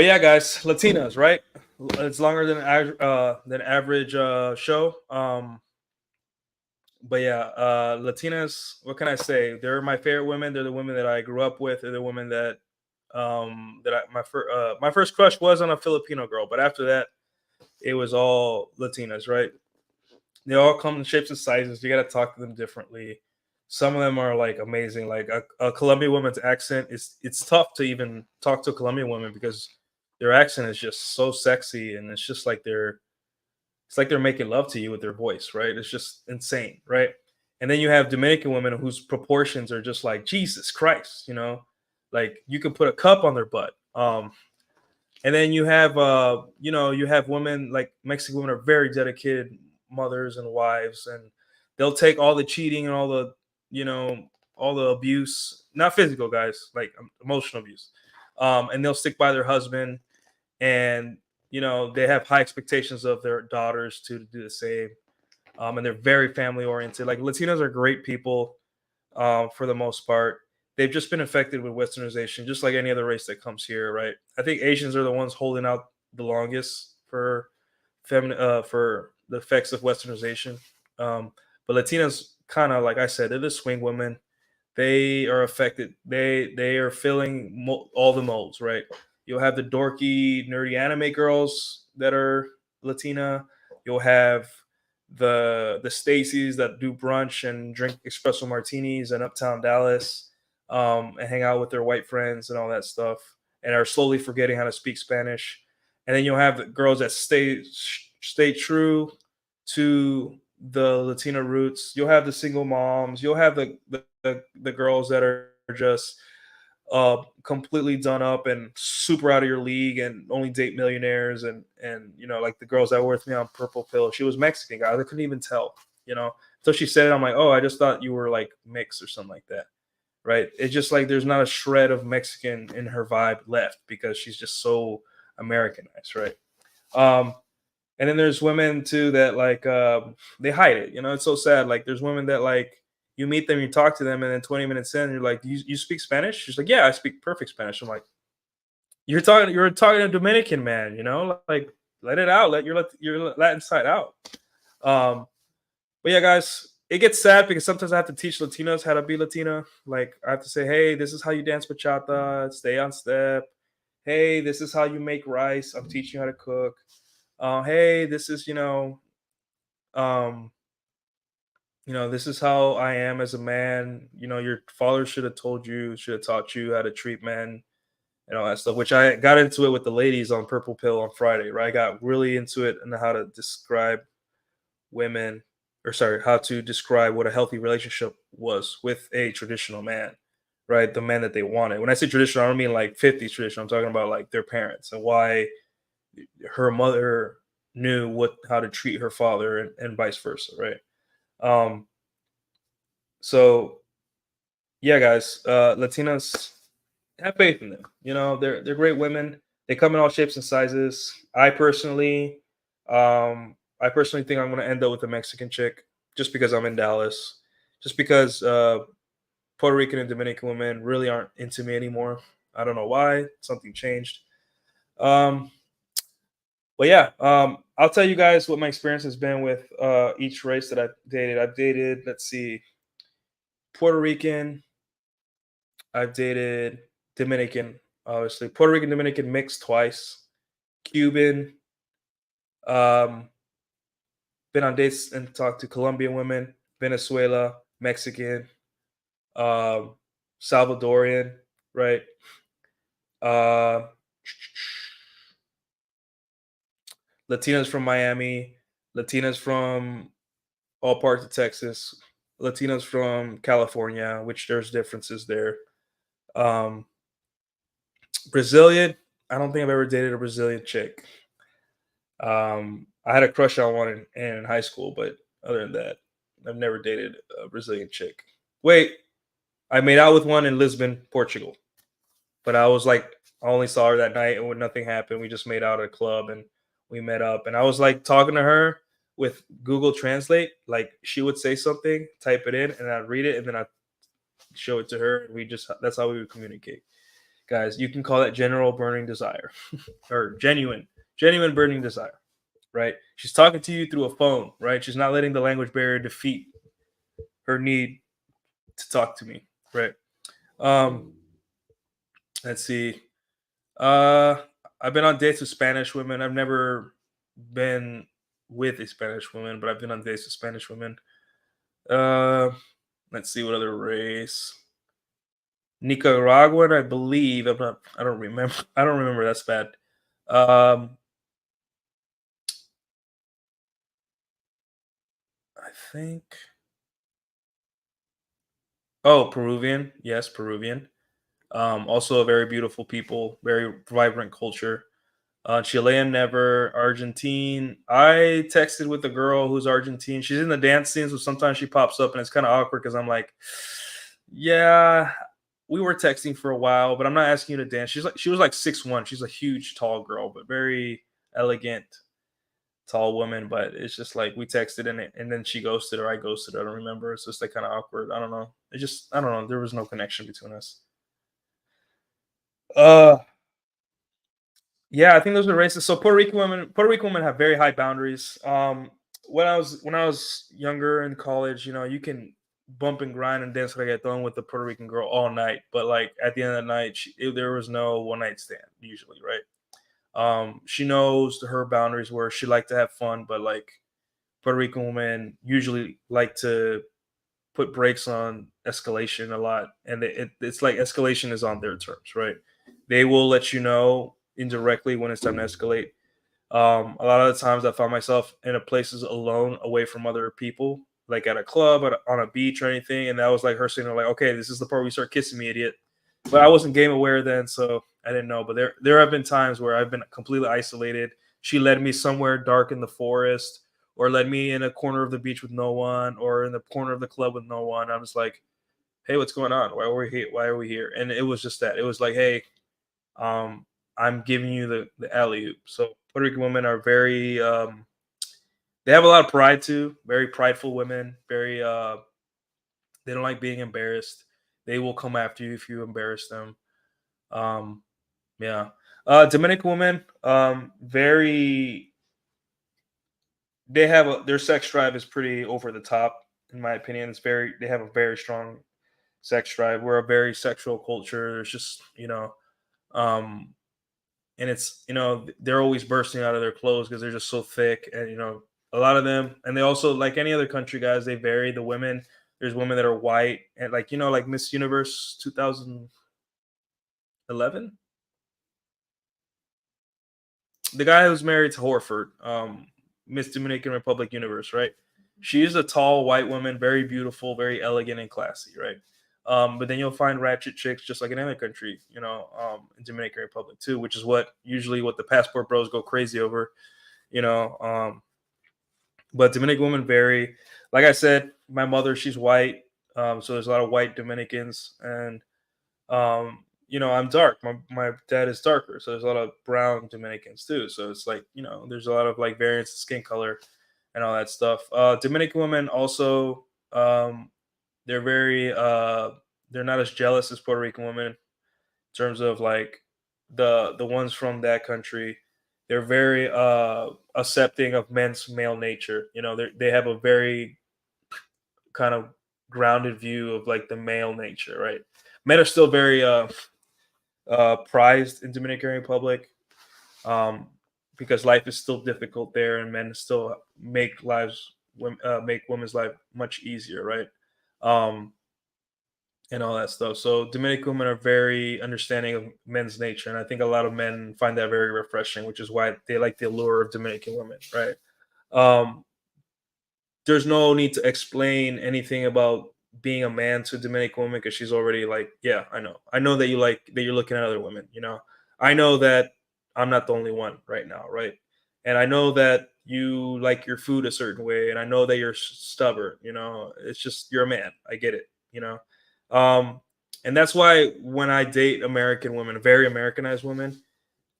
yeah, guys, Latinas, right? It's longer than average show. But yeah, Latinas, what can I say? They're my favorite women. They're the women that I grew up with. They're the women that my first crush was on a Filipino girl, but after that, it was all Latinas, right? They all come in shapes and sizes. You got to talk to them differently. Some of them are like amazing. Like a Colombian woman's accent is it's tough to even talk to a Colombian woman because their accent is just so sexy, and it's just like they're making love to you with their voice, right? It's just insane, right? And then you have Dominican women whose proportions are just like Jesus Christ, like you could put a cup on their butt. And then you have women like Mexican women are very dedicated mothers and wives, and they'll take all the cheating and you know, all the abuse, not physical, guys, like emotional abuse, and they'll stick by their husband, and they have high expectations of their daughters to do the same, and they're very family oriented. Like Latinos are great people, for the most part. They've just been affected with westernization, just like any other race that comes here, right? I think Asians are the ones holding out the longest for the effects of westernization. But Latinas, kind of like I said, they're the swing women. They are affected. They are filling all the molds, right? You'll have the dorky, nerdy anime girls that are Latina. You'll have the Stacys that do brunch and drink espresso martinis in Uptown Dallas, and hang out with their white friends and all that stuff, and are slowly forgetting how to speak Spanish. And then you'll have the girls that stay true to the Latina roots. You'll have the single moms. You'll have the girls that are just completely done up and super out of your league and only date millionaires, and like the girls that were with me on Purple Pill. She was Mexican, guys. I couldn't even tell. So she said it. I'm like, oh, I just thought you were like mixed or something like that, right? It's just like there's not a shred of Mexican in her vibe left because she's just so Americanized, right? Um, and then there's women too that like they hide it. It's so sad. Like there's women that like you meet them, you talk to them, and then 20 minutes in, you're like, you speak Spanish? She's like, yeah, I speak perfect Spanish. I'm like, you're talking to a Dominican man, like let it out, let your Latin side out. Um, but yeah, guys, it gets sad because sometimes I have to teach Latinos how to be Latina. Like I have to say, hey, this is how you dance bachata, stay on step. Hey, this is how you make rice. I'm teaching you how to cook. Hey, this is um this is how I am as a man. Your father should have taught you how to treat men and all that stuff, which I got into it with the ladies on Purple Pill on Friday, right? I got really into it and how to describe women, or sorry, how to describe what a healthy relationship was with a traditional man, right? The man that they wanted. When I say traditional, I don't mean like 50s traditional. I'm talking about like their parents and why her mother knew how to treat her father, and vice versa, right? Um, so yeah, guys, Latinas, have faith in them. They're great women. They come in all shapes and sizes. I personally think I'm going to end up with a Mexican chick just because I'm in Dallas. Just because Puerto Rican and Dominican women really aren't into me anymore. I don't know why. Something changed. Um, but yeah, I'll tell you guys what my experience has been with each race that I've dated. I've dated, let's see, Puerto Rican. I've dated Dominican, obviously. Puerto Rican Dominican mixed twice. Cuban. Um, been on dates and talked to Colombian women, Venezuela, Mexican, um, Salvadorian, right? Uh, Latinas from Miami, Latinas from all parts of Texas, Latinas from California, which there's differences there. Um, Brazilian, I don't think I've ever dated a Brazilian chick. I had a crush on one in high school, but other than that, I've never dated a Brazilian chick. Wait, I made out with one in Lisbon, Portugal, but I was like, I only saw her that night, and when nothing happened, we just made out at a club and we met up, and I was like talking to her with Google Translate. Like she would say something, type it in, and I'd read it, and then I'd show it to her, and we just that's how we would communicate. Guys, you can call that general burning desire or genuine burning desire, right? She's talking to you through a phone, right? She's not letting the language barrier defeat her need to talk to me, right? Um, let's see. Uh, I've been on dates with Spanish women. I've never been with a Spanish woman, but I've been on dates with Spanish women. Uh, let's see what other race. Nicaraguan, I believe. I'm not. I don't remember. I don't remember. That's bad. Um, I think. Oh, Peruvian. Yes, Peruvian. Also, very beautiful people, very vibrant culture. Chilean, never. Argentine. I texted with a girl who's Argentine. She's in the dance scene, so sometimes she pops up, and it's kind of awkward because I'm like, yeah, we were texting for a while, but I'm not asking you to dance. She was like 6'1". She's a huge, tall girl, but very elegant, tall woman. But it's just like we texted and then she ghosted or I ghosted her. I don't remember. It's just like kind of awkward. I don't know. I don't know. There was no connection between us. Uh, Yeah, I think those are racist. So Puerto Rican women have very high boundaries. When I was younger in college, you can bump and grind and dance reggaeton with the Puerto Rican girl all night, but like at the end of the night, there was no one night stand usually, right? She knows her boundaries where she like to have fun, but like Puerto Rican women usually like to put brakes on escalation a lot, and it's like escalation is on their terms, right? They will let you know indirectly when it's time to escalate. A lot of the times, I found myself in a places alone, away from other people, like at a club, on a beach, or anything, and that was like her saying, like, "Okay, this is the part where you start kissing me, idiot." But I wasn't game aware then, so I didn't know. But there have been times where I've been completely isolated. She led me somewhere dark in the forest, or led me in a corner of the beach with no one, or in the corner of the club with no one. I'm just like, "Hey, what's going on? Why are we here? Why are we here?" And it was just that. It was like, "Hey, um, I'm giving you the alley oop." So Puerto Rican women are very they have a lot of pride too. Very prideful women. Very they don't like being embarrassed. They will come after you if you embarrass them. Um, yeah. Dominican women, very they have their sex drive is pretty over the top, in my opinion. They have a very strong sex drive. We're a very sexual culture. There's just, um and it's, they're always bursting out of their clothes because they're just so thick, and a lot of them, and they also, like any other country, guys, they vary. The women, there's women that are white, and like, like Miss Universe 2011, the guy who's married to Horford, Miss Dominican Republic Universe, right? She is a tall white woman, very beautiful, very elegant and classy, right? But then you'll find ratchet chicks just like in any country, in Dominican Republic too, which is what the passport bros go crazy over, you know. But Dominican women vary. Like I said, my mother, she's white, so there's a lot of white Dominicans, and I'm dark. My dad is darker, so there's a lot of brown Dominicans too. So it's like, there's a lot of like variance in skin color and all that stuff. Dominican women also, they're very they're not as jealous as Puerto Rican women in terms of like the ones from that country. They're very accepting of men's male nature. They have a very kind of grounded view of like the male nature, right? Men are still very prized in Dominican Republic. Um, because life is still difficult there, and men still make women's life much easier, right? Um, and all that stuff. So Dominican women are very understanding of men's nature, and I think a lot of men find that very refreshing, which is why they like the allure of Dominican women, right? Um, there's no need to explain anything about being a man to a Dominican woman because she's already like, yeah, I know that you're looking at other women, I know that I'm not the only one right now, right? And I know that you like your food a certain way, and I know that you're stubborn, it's just you're a man. I get it, um, and that's why when I date American women, very Americanized women,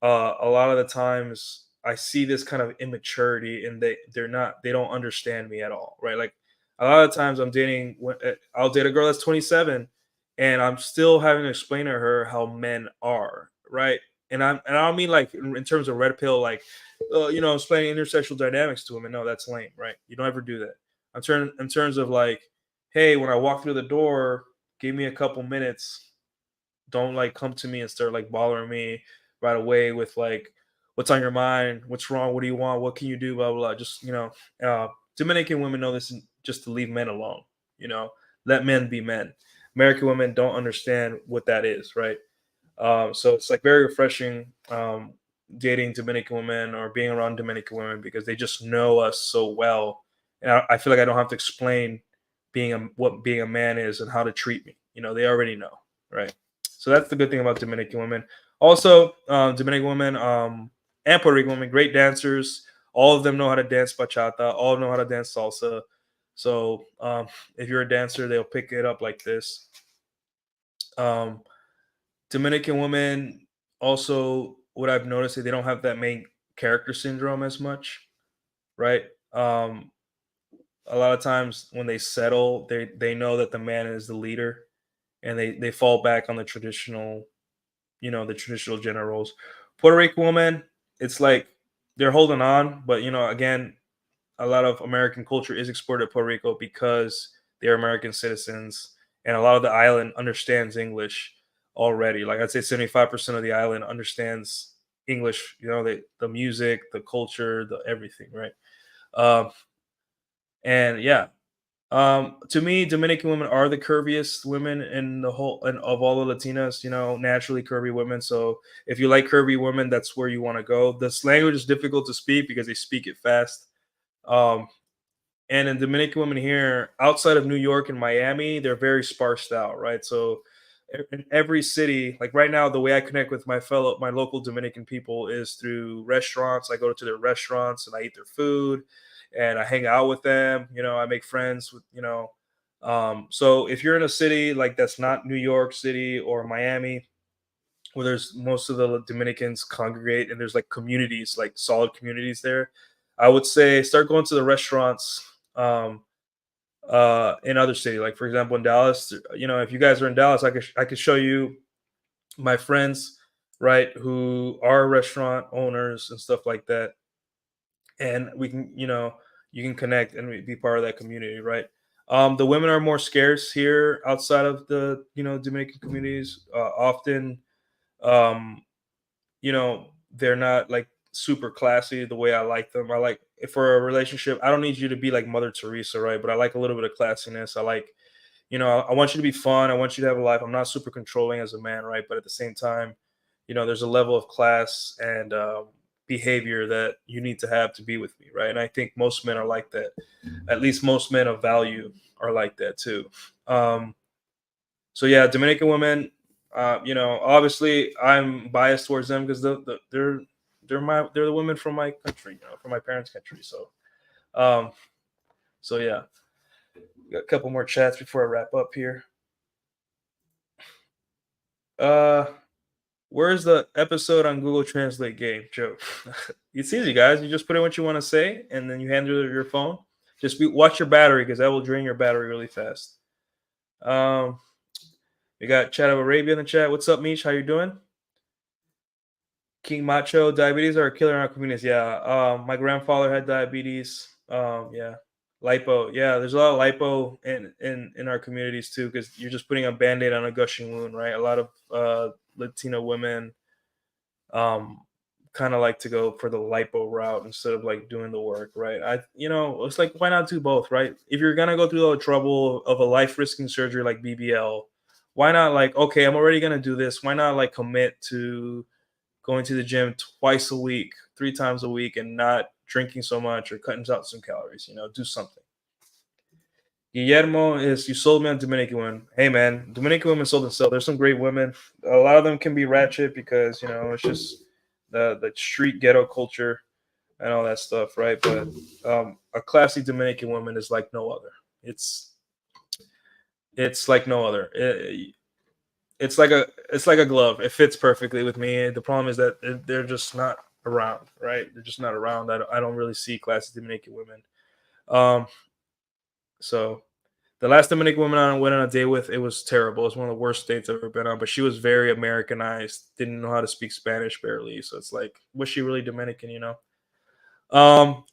a lot of the times I see this kind of immaturity, and they don't understand me at all, right? Like a lot of times I'll date a girl that's 27, and I'm still having to explain to her how men are, right? And I don't mean like in terms of red pill, like explaining intersexual dynamics to women. No, that's lame, right? You don't ever do that. In terms of like, hey, when I walk through the door, give me a couple minutes, don't like come to me and start like bothering me right away with like, what's on your mind, what's wrong, what do you want, what can you do, blah blah, blah. Just Dominican women know this, just to leave men alone, you know let men be men. American women don't understand what that is, right? So it's like very refreshing, dating Dominican women or being around Dominican women, because they just know us so well, and I feel like I don't have to explain what being a man is and how to treat me. They already know, right? So that's the good thing about Dominican women. Also, Dominican women, and Puerto Rican women, great dancers. All of them know how to dance bachata. All of them know how to dance salsa. So if you're a dancer, they'll pick it up like this. Um, Dominican women also, what I've noticed is they don't have that main character syndrome as much, right? A lot of times when they settle, they know that the man is the leader, and they fall back on the traditional gender roles. Puerto Rican woman, it's like they're holding on, but again, a lot of American culture is exported to Puerto Rico because they're American citizens, and a lot of the island understands English already. Like I'd say 75% of the island understands English. The music, the culture, the everything, right? Um, and yeah, to me, Dominican women are the curviest women in the whole, and of all the Latinas, naturally curvy women. So if you like curvy women, that's where you want to go. This language is difficult to speak because they speak it fast. Um, and in Dominican women here, outside of New York and Miami, they're very sparsed out, right? So in every city, like right now, the way I connect with my local Dominican people is through restaurants. I go to their restaurants and I eat their food, and I hang out with them. I make friends with. So if you're in a city like that's not New York City or Miami, where there's most of the Dominicans congregate, and there's like communities, like solid communities there, I would say start going to the restaurants. In other city, like for example in Dallas, if you guys are in Dallas, I could show you my friends, right, who are restaurant owners and stuff like that, and we can, you can connect and be part of that community, right? The women are more scarce here outside of the Dominican communities. Often, um, they're not like super classy the way I like them. I like, if for a relationship, I don't need you to be like Mother Teresa, right? But I like a little bit of classiness. I like, I want you to be fun. I want you to have a life. I'm not super controlling as a man, right? But at the same time, there's a level of class and behavior that you need to be with me, right? And I think most men are like that. At least most men of value are like that too. Um, so yeah, Dominican women, obviously I'm biased towards them because they're the women from my country, from my parents' country. Um, so yeah, got a couple more chats before I wrap up here. Uh, where's the episode on Google Translate game, Joe? It's easy, guys. You just put in what you want to say, and then you hand it your phone. Watch your battery, because that will drain your battery really fast. We got Chat of Arabia in the chat. What's up, Mish? How you doing? King Macho, diabetes are a killer in our communities. Yeah. My grandfather had diabetes. Yeah. Lipo. Yeah, there's a lot of lipo in our communities too, because you're just putting a band-aid on a gushing wound, right? A lot of Latino women kind of like to go for the lipo route instead of like doing the work, right? It's like, why not do both, right? If you're gonna go through the trouble of a life risking surgery like BBL, why not, like, okay, I'm already gonna do this. Why not like commit to going to the gym twice a week, 3 times a week, and not drinking so much or cutting out some calories? Do something. Guillermo is, you sold me on Dominican women. Hey man, Dominican women sold and sell. There's some great women. A lot of them can be ratchet because it's just the street ghetto culture and all that stuff, right? But a classy Dominican woman is like no other. It's like no other. It's like a glove. It fits perfectly with me. The problem is that they're just not around, right? They're just not around. I don't really see classy Dominican women. Um, so the last Dominican woman I went on a date with, it was terrible. It was one of the worst dates I've ever been on. But she was very Americanized, didn't know how to speak Spanish barely. So it's like, was she really Dominican? Um,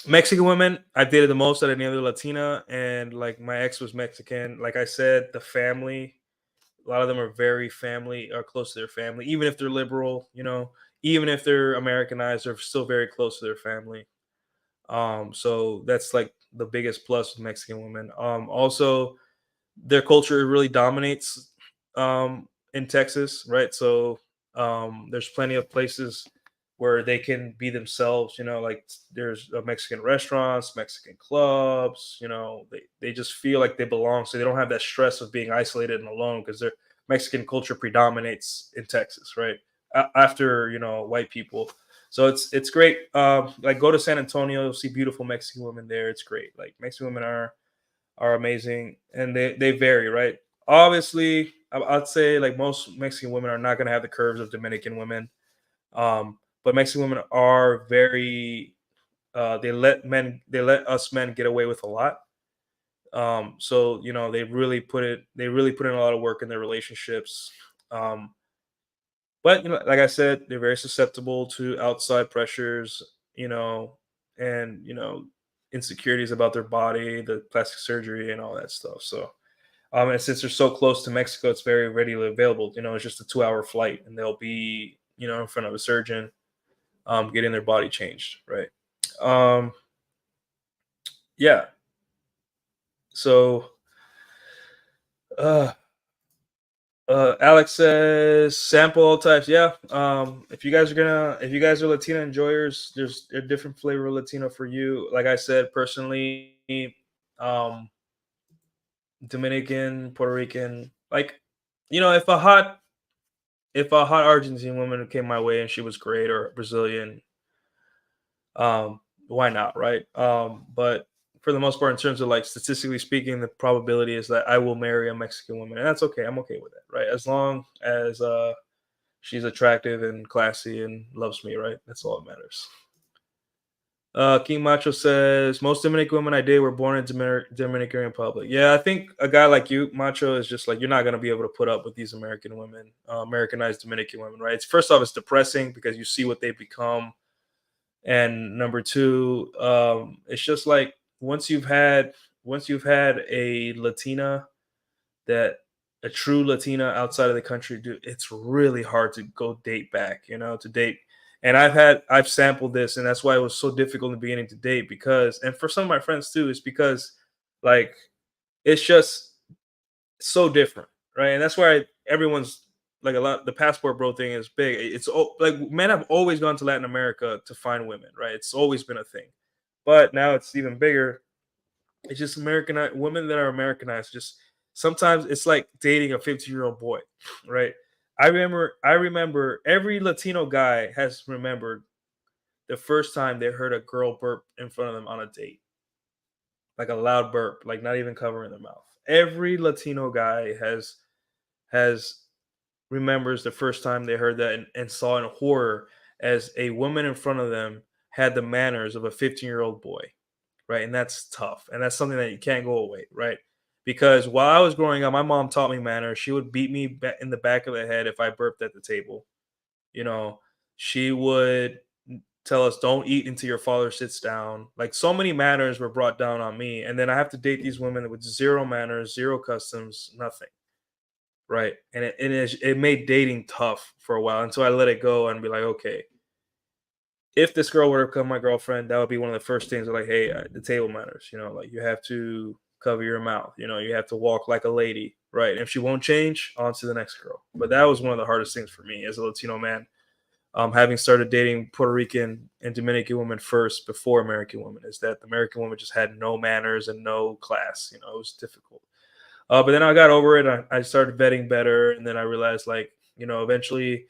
Mexican women, I dated the most out of any other Latina, and like my ex was Mexican. Like I said, the family, a lot of them are very family or close to their family, even if they're liberal. Even if they're Americanized, they're still very close to their family. So that's like the biggest plus with Mexican women. Also, their culture really dominates in Texas, right? So there's plenty of places where they can be themselves. Like there's Mexican restaurants, Mexican clubs. They just feel like they belong, so they don't have that stress of being isolated and alone because their Mexican culture predominates in Texas, right? After white people. So it's great. Like go to San Antonio, you'll see beautiful Mexican women there. It's great. Like Mexican women are amazing, and they vary, right? Obviously, I'd say like most Mexican women are not going to have the curves of Dominican women, but Mexican women are very. They let us men get away with a lot. So they really put in a lot of work in their relationships. Um, but like I said, they're very susceptible to outside pressures, you know, and insecurities about their body, the plastic surgery, and all that stuff. So, and since they're so close to Mexico, it's very readily available. It's just a 2-hour flight, and they'll be in front of a surgeon, getting their body changed, right? Um, yeah. So, uh, Alex says sample all types. Yeah. If you guys are Latina enjoyers, there's a different flavor of Latino for you. Like I said, personally, um, Dominican, Puerto Rican, like, if a hot Argentine woman came my way and she was great, or Brazilian, why not, right? But for the most part, in terms of like statistically speaking, the probability is that I will marry a Mexican woman, and that's okay. I'm okay with it, right? As long as she's attractive and classy and loves me, right? That's all that matters. King Macho says most Dominican women I date were born in Dominican Republic. Yeah, I think a guy like you, Macho, is just like, you're not gonna be able to put up with these American women, Americanized Dominican women, right? It's first off, it's depressing because you see what they've become, and number two, it's just like once you've had a Latina, that a true Latina outside of the country, dude, it's really hard to go date back, to date. And I've sampled this, and that's why it was so difficult in the beginning to date, because, and for some of my friends too, it's because like it's just so different, right? And that's why everyone's like, a lot, the passport bro thing is big. Like men have always gone to Latin America to find women, right? It's always been a thing, but now it's even bigger. It's just Americanized women that are Americanized. Just sometimes it's like dating a 15-year-old boy, right? I remember every Latino guy has remembered the first time they heard a girl burp in front of them on a date, like a loud burp, like not even covering their mouth. Every Latino guy has remembers the first time they heard that, and saw in horror as a woman in front of them had the manners of a 15-year-old boy, right? And that's tough. And that's something that you can't go away, right? Because while I was growing up, my mom taught me manners. She would beat me in the back of the head if I burped at the table. You know, she would tell us, don't eat until your father sits down. Like, so many manners were brought down on me. And then I have to date these women with zero manners, zero customs, nothing. right? And it made dating tough for a while until I let it go and be like, okay, if this girl were to become my girlfriend, that would be one of the first things. Like, hey, the table manners. Like you have to cover your mouth. You have to walk like a lady, right? And if she won't change, on to the next girl. But that was one of the hardest things for me as a Latino man. Having started dating Puerto Rican and Dominican women first before American women, is that the American woman just had no manners and no class. It was difficult. But then I got over it. I started vetting better, and then I realized, like, eventually,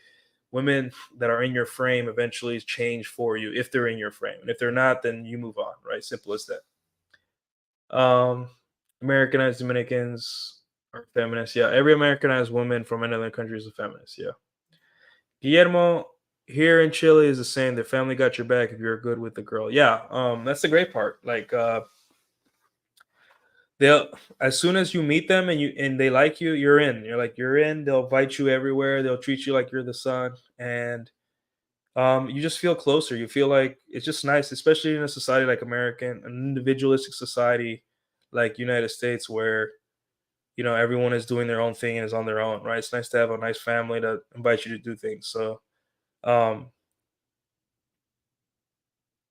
women that are in your frame eventually change for you if they're in your frame, and if they're not, then you move on. Right? Simple as that. Americanized Dominicans are feminists. Yeah, every Americanized woman from another country is a feminist. Yeah. Guillermo, here in Chile is the same. The family got your back if you're good with the girl. Yeah, that's the great part. Like, they'll as soon as you meet them and they like you, you're in. You're in. They'll invite you everywhere. They'll treat you like you're the son, and you just feel closer. You feel like it's just nice, especially in a society like American, an individualistic society like United States, where everyone is doing their own thing and is on their own. Right? It's nice to have a nice family to invite you to do things. So, um,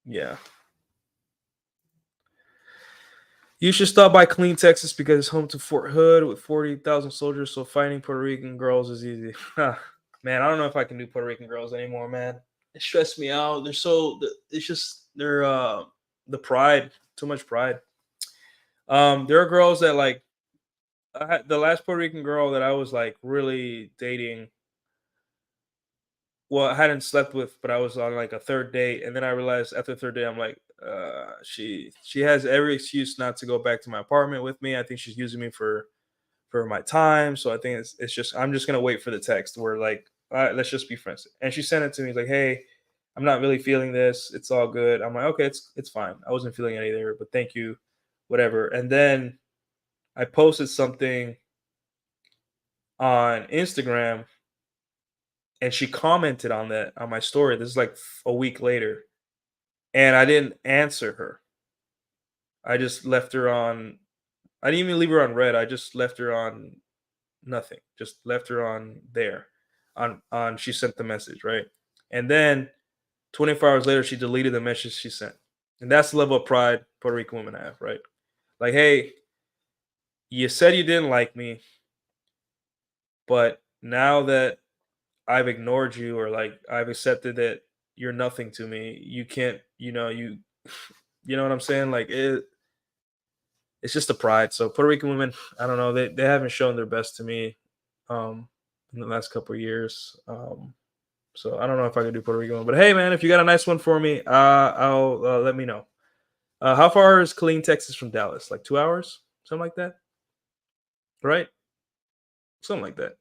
yeah. You should stop by Killeen, Texas because it's home to Fort Hood with 40,000 soldiers, so fighting Puerto Rican girls is easy. Man, I don't know if I can do Puerto Rican girls anymore, man. It stressed me out. It's just, the pride, too much pride. There are girls that, like, the last Puerto Rican girl that I was, like, really dating, well, I hadn't slept with, but I was on, like, a third date, and then I realized after the third day, I'm like, she has every excuse not to go back to my apartment with me. I think she's using me for my time. So I think it's just I'm just gonna wait for the text where, like, all right, let's just be friends. And she sent it to me. Like, hey, I'm not really feeling this. It's all good. I'm like, okay, it's fine. I wasn't feeling it either, but thank you, whatever. And then I posted something on Instagram, and she commented on that on my story. This is like a week later, and I didn't answer her. I just left her on. I didn't even leave her on red. I just left her on nothing. Just left her on there. On She sent the message, right? And then 24 hours later, she deleted the message she sent. And that's the level of pride Puerto Rican women have, right? Like, hey, you said you didn't like me, but now that I've ignored you, or like I've accepted that you're nothing to me, you can't, you know what I'm saying? Like, it's just the pride. So Puerto Rican women, I don't know, they haven't shown their best to me um in the last couple of years. So I don't know if I can do Puerto Rican one, but hey, man, if you got a nice one for me, I'll let me know. How far is Killeen, Texas from Dallas? Like 2 hours, something like that, right? Something like that.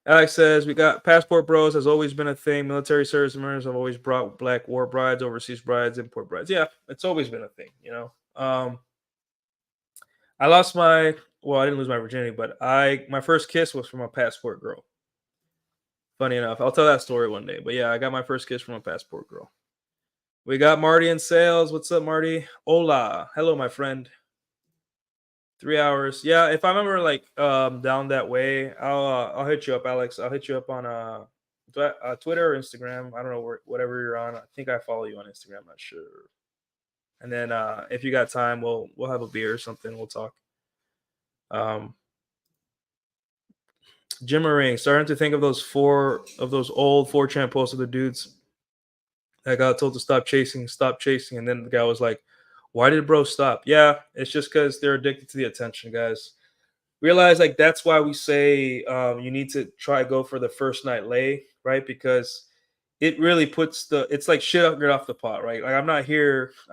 Alex says we got passport bros has always been a thing. Military service members have always brought black war brides, overseas brides, import brides. Yeah, it's always been a thing. I lost my well, I didn't lose my virginity, but my first kiss was from a passport girl. Funny enough, I'll tell that story one day. But yeah, I got my first kiss from a passport girl. We got Marty in sales. What's up, Marty? Hola. Hello, my friend. 3 hours. Yeah, if I remember, like, down that way, I'll hit you up, Alex. I'll hit you up on Twitter or Instagram. I don't know whatever you're on. I think I follow you on Instagram. I'm not sure. And then if you got time, we'll have a beer or something. We'll talk. Um, Jim Ring, starting to think of those old 4chan posts of the dudes that got told to stop chasing, and then the guy was like, "Why did bro stop?" Yeah, it's just because they're addicted to the attention, guys. Realize, like, that's why we say you need to try go for the first night lay, right? Because it really puts it's like shit up, get off the pot, right? Like, I'm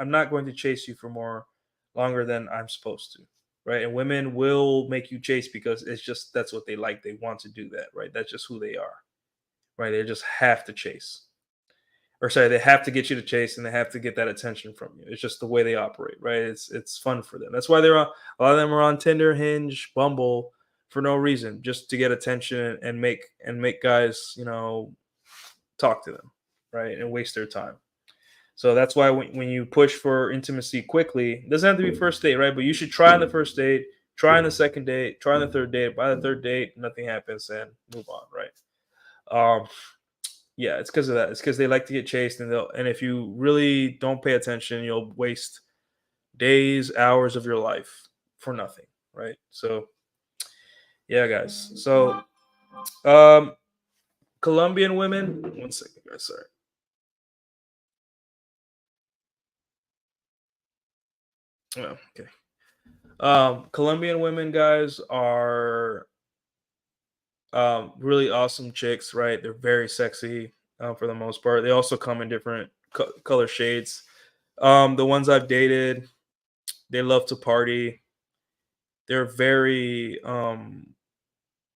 not going to chase you for more longer than I'm supposed to, right? And women will make you chase because it's just that's what they like. They want to do that, right? That's just who they are, right? They just have to chase, or sorry, they have to get you to chase, and they have to get that attention from you. It's just the way they operate, right? It's fun for them. That's why a lot of them are on Tinder, Hinge, Bumble for no reason, just to get attention and make guys, talk to them, right? And waste their time. So that's why when you push for intimacy quickly, it doesn't have to be first date, right? But you should try on the first date, Try on the second date, try on the third date. By the third date, nothing happens, and move on, right? Um, yeah, it's because of that. It's because they like to get chased, and if you really don't pay attention, you'll waste days, hours of your life for nothing, right? So yeah, guys. So um, Colombian women. One second, guys. Sorry. Oh, okay. Colombian women, guys, are really awesome chicks, right? They're very sexy for the most part. They also come in different color shades. The ones I've dated, they love to party. They're very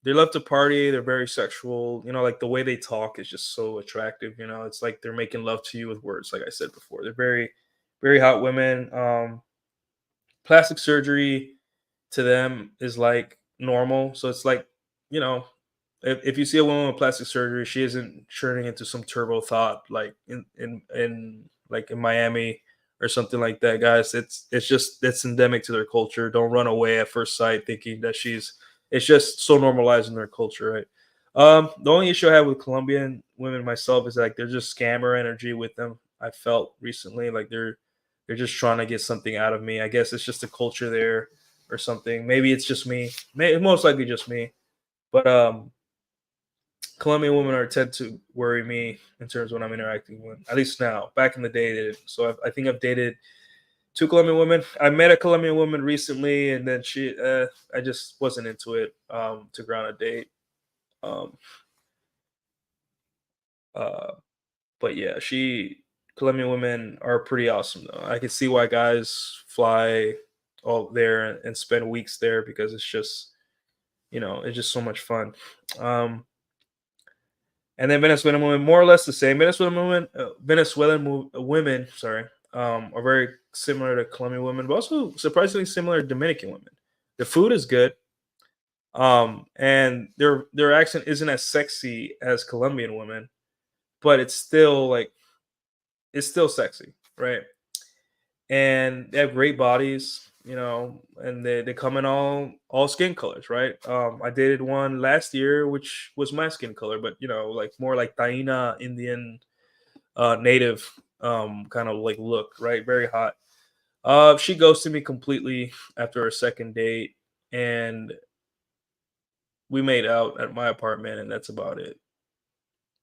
they love to party. They're very sexual. You know, like the way they talk is just so attractive. You know, it's like they're making love to you with words. Like I said before, they're very hot women. Plastic surgery to them is like normal. So it's like, you know, if you see a woman with plastic surgery, she isn't turning into some turbo thought like in like in Miami or something like that, guys. It's just it's endemic to their culture. Don't run away at first sight thinking that she's it's just so normalized in their culture, right? The only issue I have with Colombian women myself is like they're just scammer energy with them. I felt recently like they're just trying to get something out of me. I guess it's just the culture there or something. Maybe it's just me. Most likely just me. But Colombian women are tend to worry me in terms of when I'm interacting with. At least now. Back in the day, they didn't. So I think I've dated two Colombian women. I met a Colombian woman recently, and then I just wasn't into it. To go on a date. Um, uh, but yeah, Colombian women are pretty awesome though. I can see why guys fly all there and spend weeks there because it's just it's just so much fun. Um, and then Venezuelan women, more or less the same. Venezuelan women, sorry, are very similar to Colombian women, but also surprisingly similar to Dominican women. The food is good, and their accent isn't as sexy as Colombian women, but it's still sexy, right? And they have great bodies, and they come in all skin colors, right? I dated one last year which was my skin color, but like more like Taina Indian native kind of like look, right? Very hot. She ghosted me completely after our second date, and we made out at my apartment, and that's about it.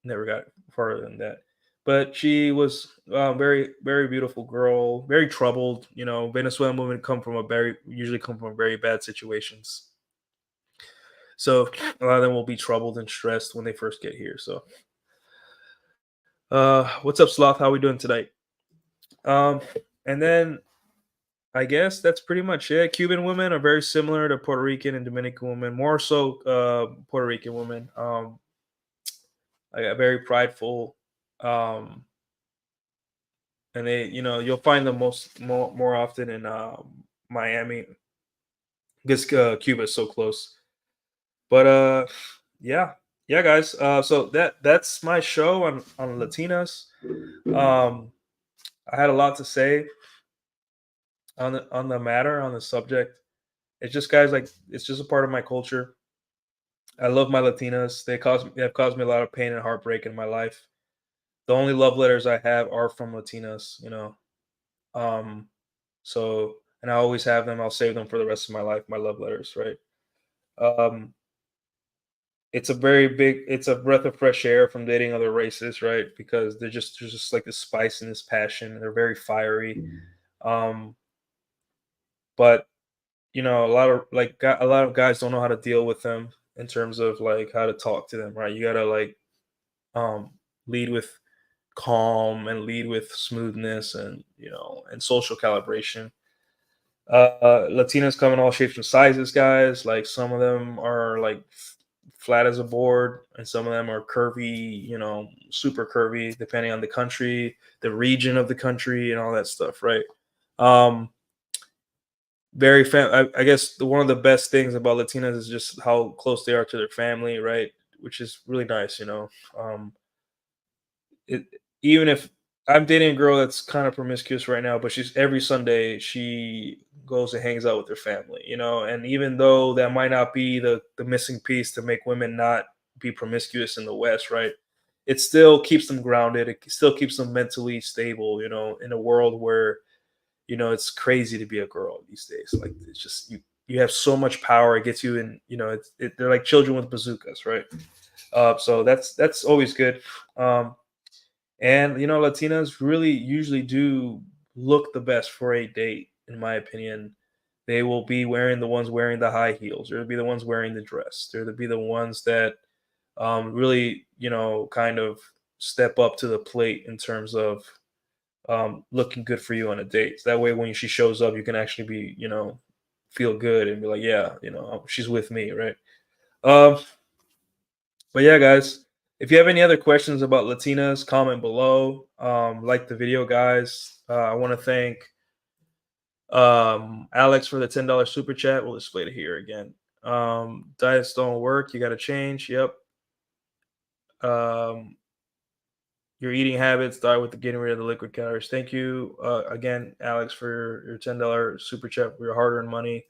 Never got farther than that. But she was very beautiful girl, very troubled. Venezuelan women usually come from very bad situations. So a lot of them will be troubled and stressed when they first get here. So, what's up, Sloth? How we doing tonight? Um, and then I guess that's pretty much it. Cuban women are very similar to Puerto Rican and Dominican women, more so Puerto Rican women. Very prideful. Um, and you'll find them more often in Miami because Cuba is so close. But yeah, yeah, guys. So that's my show on Latinas. Um, I had a lot to say on the matter on the subject. It's just guys like it's just a part of my culture. I love my Latinas. They have caused me a lot of pain and heartbreak in my life. The only love letters I have are from Latinas. Um, So, and I always have them. I'll save them for the rest of my life. My love letters, right? Um, it's a breath of fresh air from dating other races, right? Because there's just like this spice and this passion. They're very fiery. Um, but a lot of guys don't know how to deal with them in terms of like how to talk to them, right? You gotta like um lead with calm and lead with smoothness and social calibration. Latinas come in all shapes and sizes, guys. Like some of them are like flat as a board, and some of them are curvy, super curvy, depending on the country, the region of the country, and all that stuff, right? Um, I guess one of the best things about Latinas is just how close they are to their family, right? Which is really nice. Um, it, even if I'm dating a girl that's kind of promiscuous right now, but she's every Sunday she goes and hangs out with her family, you know. And even though that might not be the missing piece to make women not be promiscuous in the West, right? It still keeps them grounded. It still keeps them mentally stable, you know, in a world where it's crazy to be a girl these days. Like it's just you have so much power. It gets you in, they're like children with bazookas, right? So that's always good. Um, and Latinas really usually do look the best for a date, in my opinion. They will be wearing the ones wearing the high heels. They'll be the ones wearing the dress. They'll be the ones that really, kind of step up to the plate in terms of looking good for you on a date. So that way, when she shows up, you can actually be, feel good and be like, yeah, she's with me, right? Um, but yeah, guys, if you have any other questions about Latinas, comment below. Like the video, guys. I want to thank Alex for the $10 super chat. We'll display it here again. Diets don't work. You got to change. Yep. Um, your eating habits start with the getting rid of the liquid calories. Thank you again, Alex, for your $10 super chat for your hard-earned money.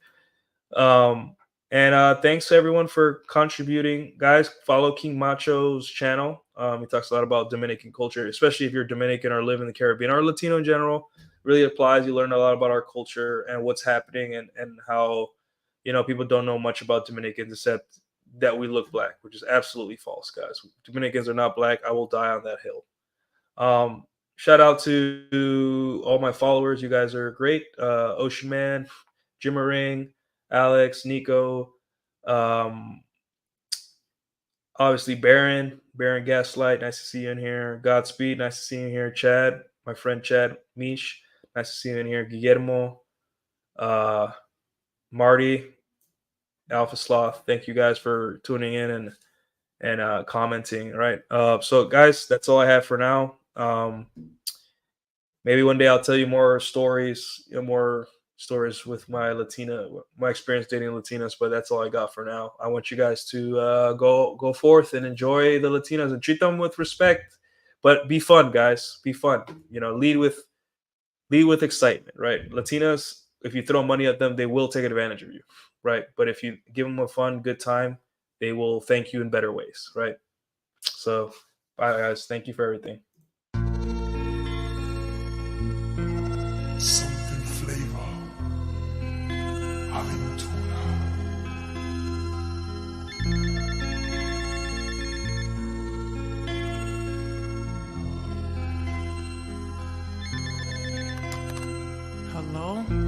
Um, and thanks to everyone for contributing. Guys, follow King Macho's channel. He talks a lot about Dominican culture, especially if you're Dominican or live in the Caribbean or Latino in general. Really applies. You learn a lot about our culture and what's happening and how, people don't know much about Dominicans except that we look black, which is absolutely false, guys. Dominicans are not black. I will die on that hill. Shout out to all my followers. You guys are great. Ocean Man, Jimmering, Alex, Nico, um, obviously Baron Gaslight. Nice to see you in here. Godspeed. Nice to see you in here. Chad, my friend Chad Mish. Nice to see you in here. Guillermo, uh, Marty, Alpha Sloth. Thank you guys for tuning in and commenting. Right. So guys, that's all I have for now. Maybe one day I'll tell you more stories, more stories with my experience dating Latinas. But that's all I got for now. I want you guys to go forth and enjoy the Latinas and treat them with respect, but be fun, guys. Be fun. Lead with excitement, right? Latinas, if you throw money at them, they will take advantage of you, right? But if you give them a fun, good time, they will thank you in better ways, right? So, bye, guys. Thank you for everything. Something flavor. Aventura.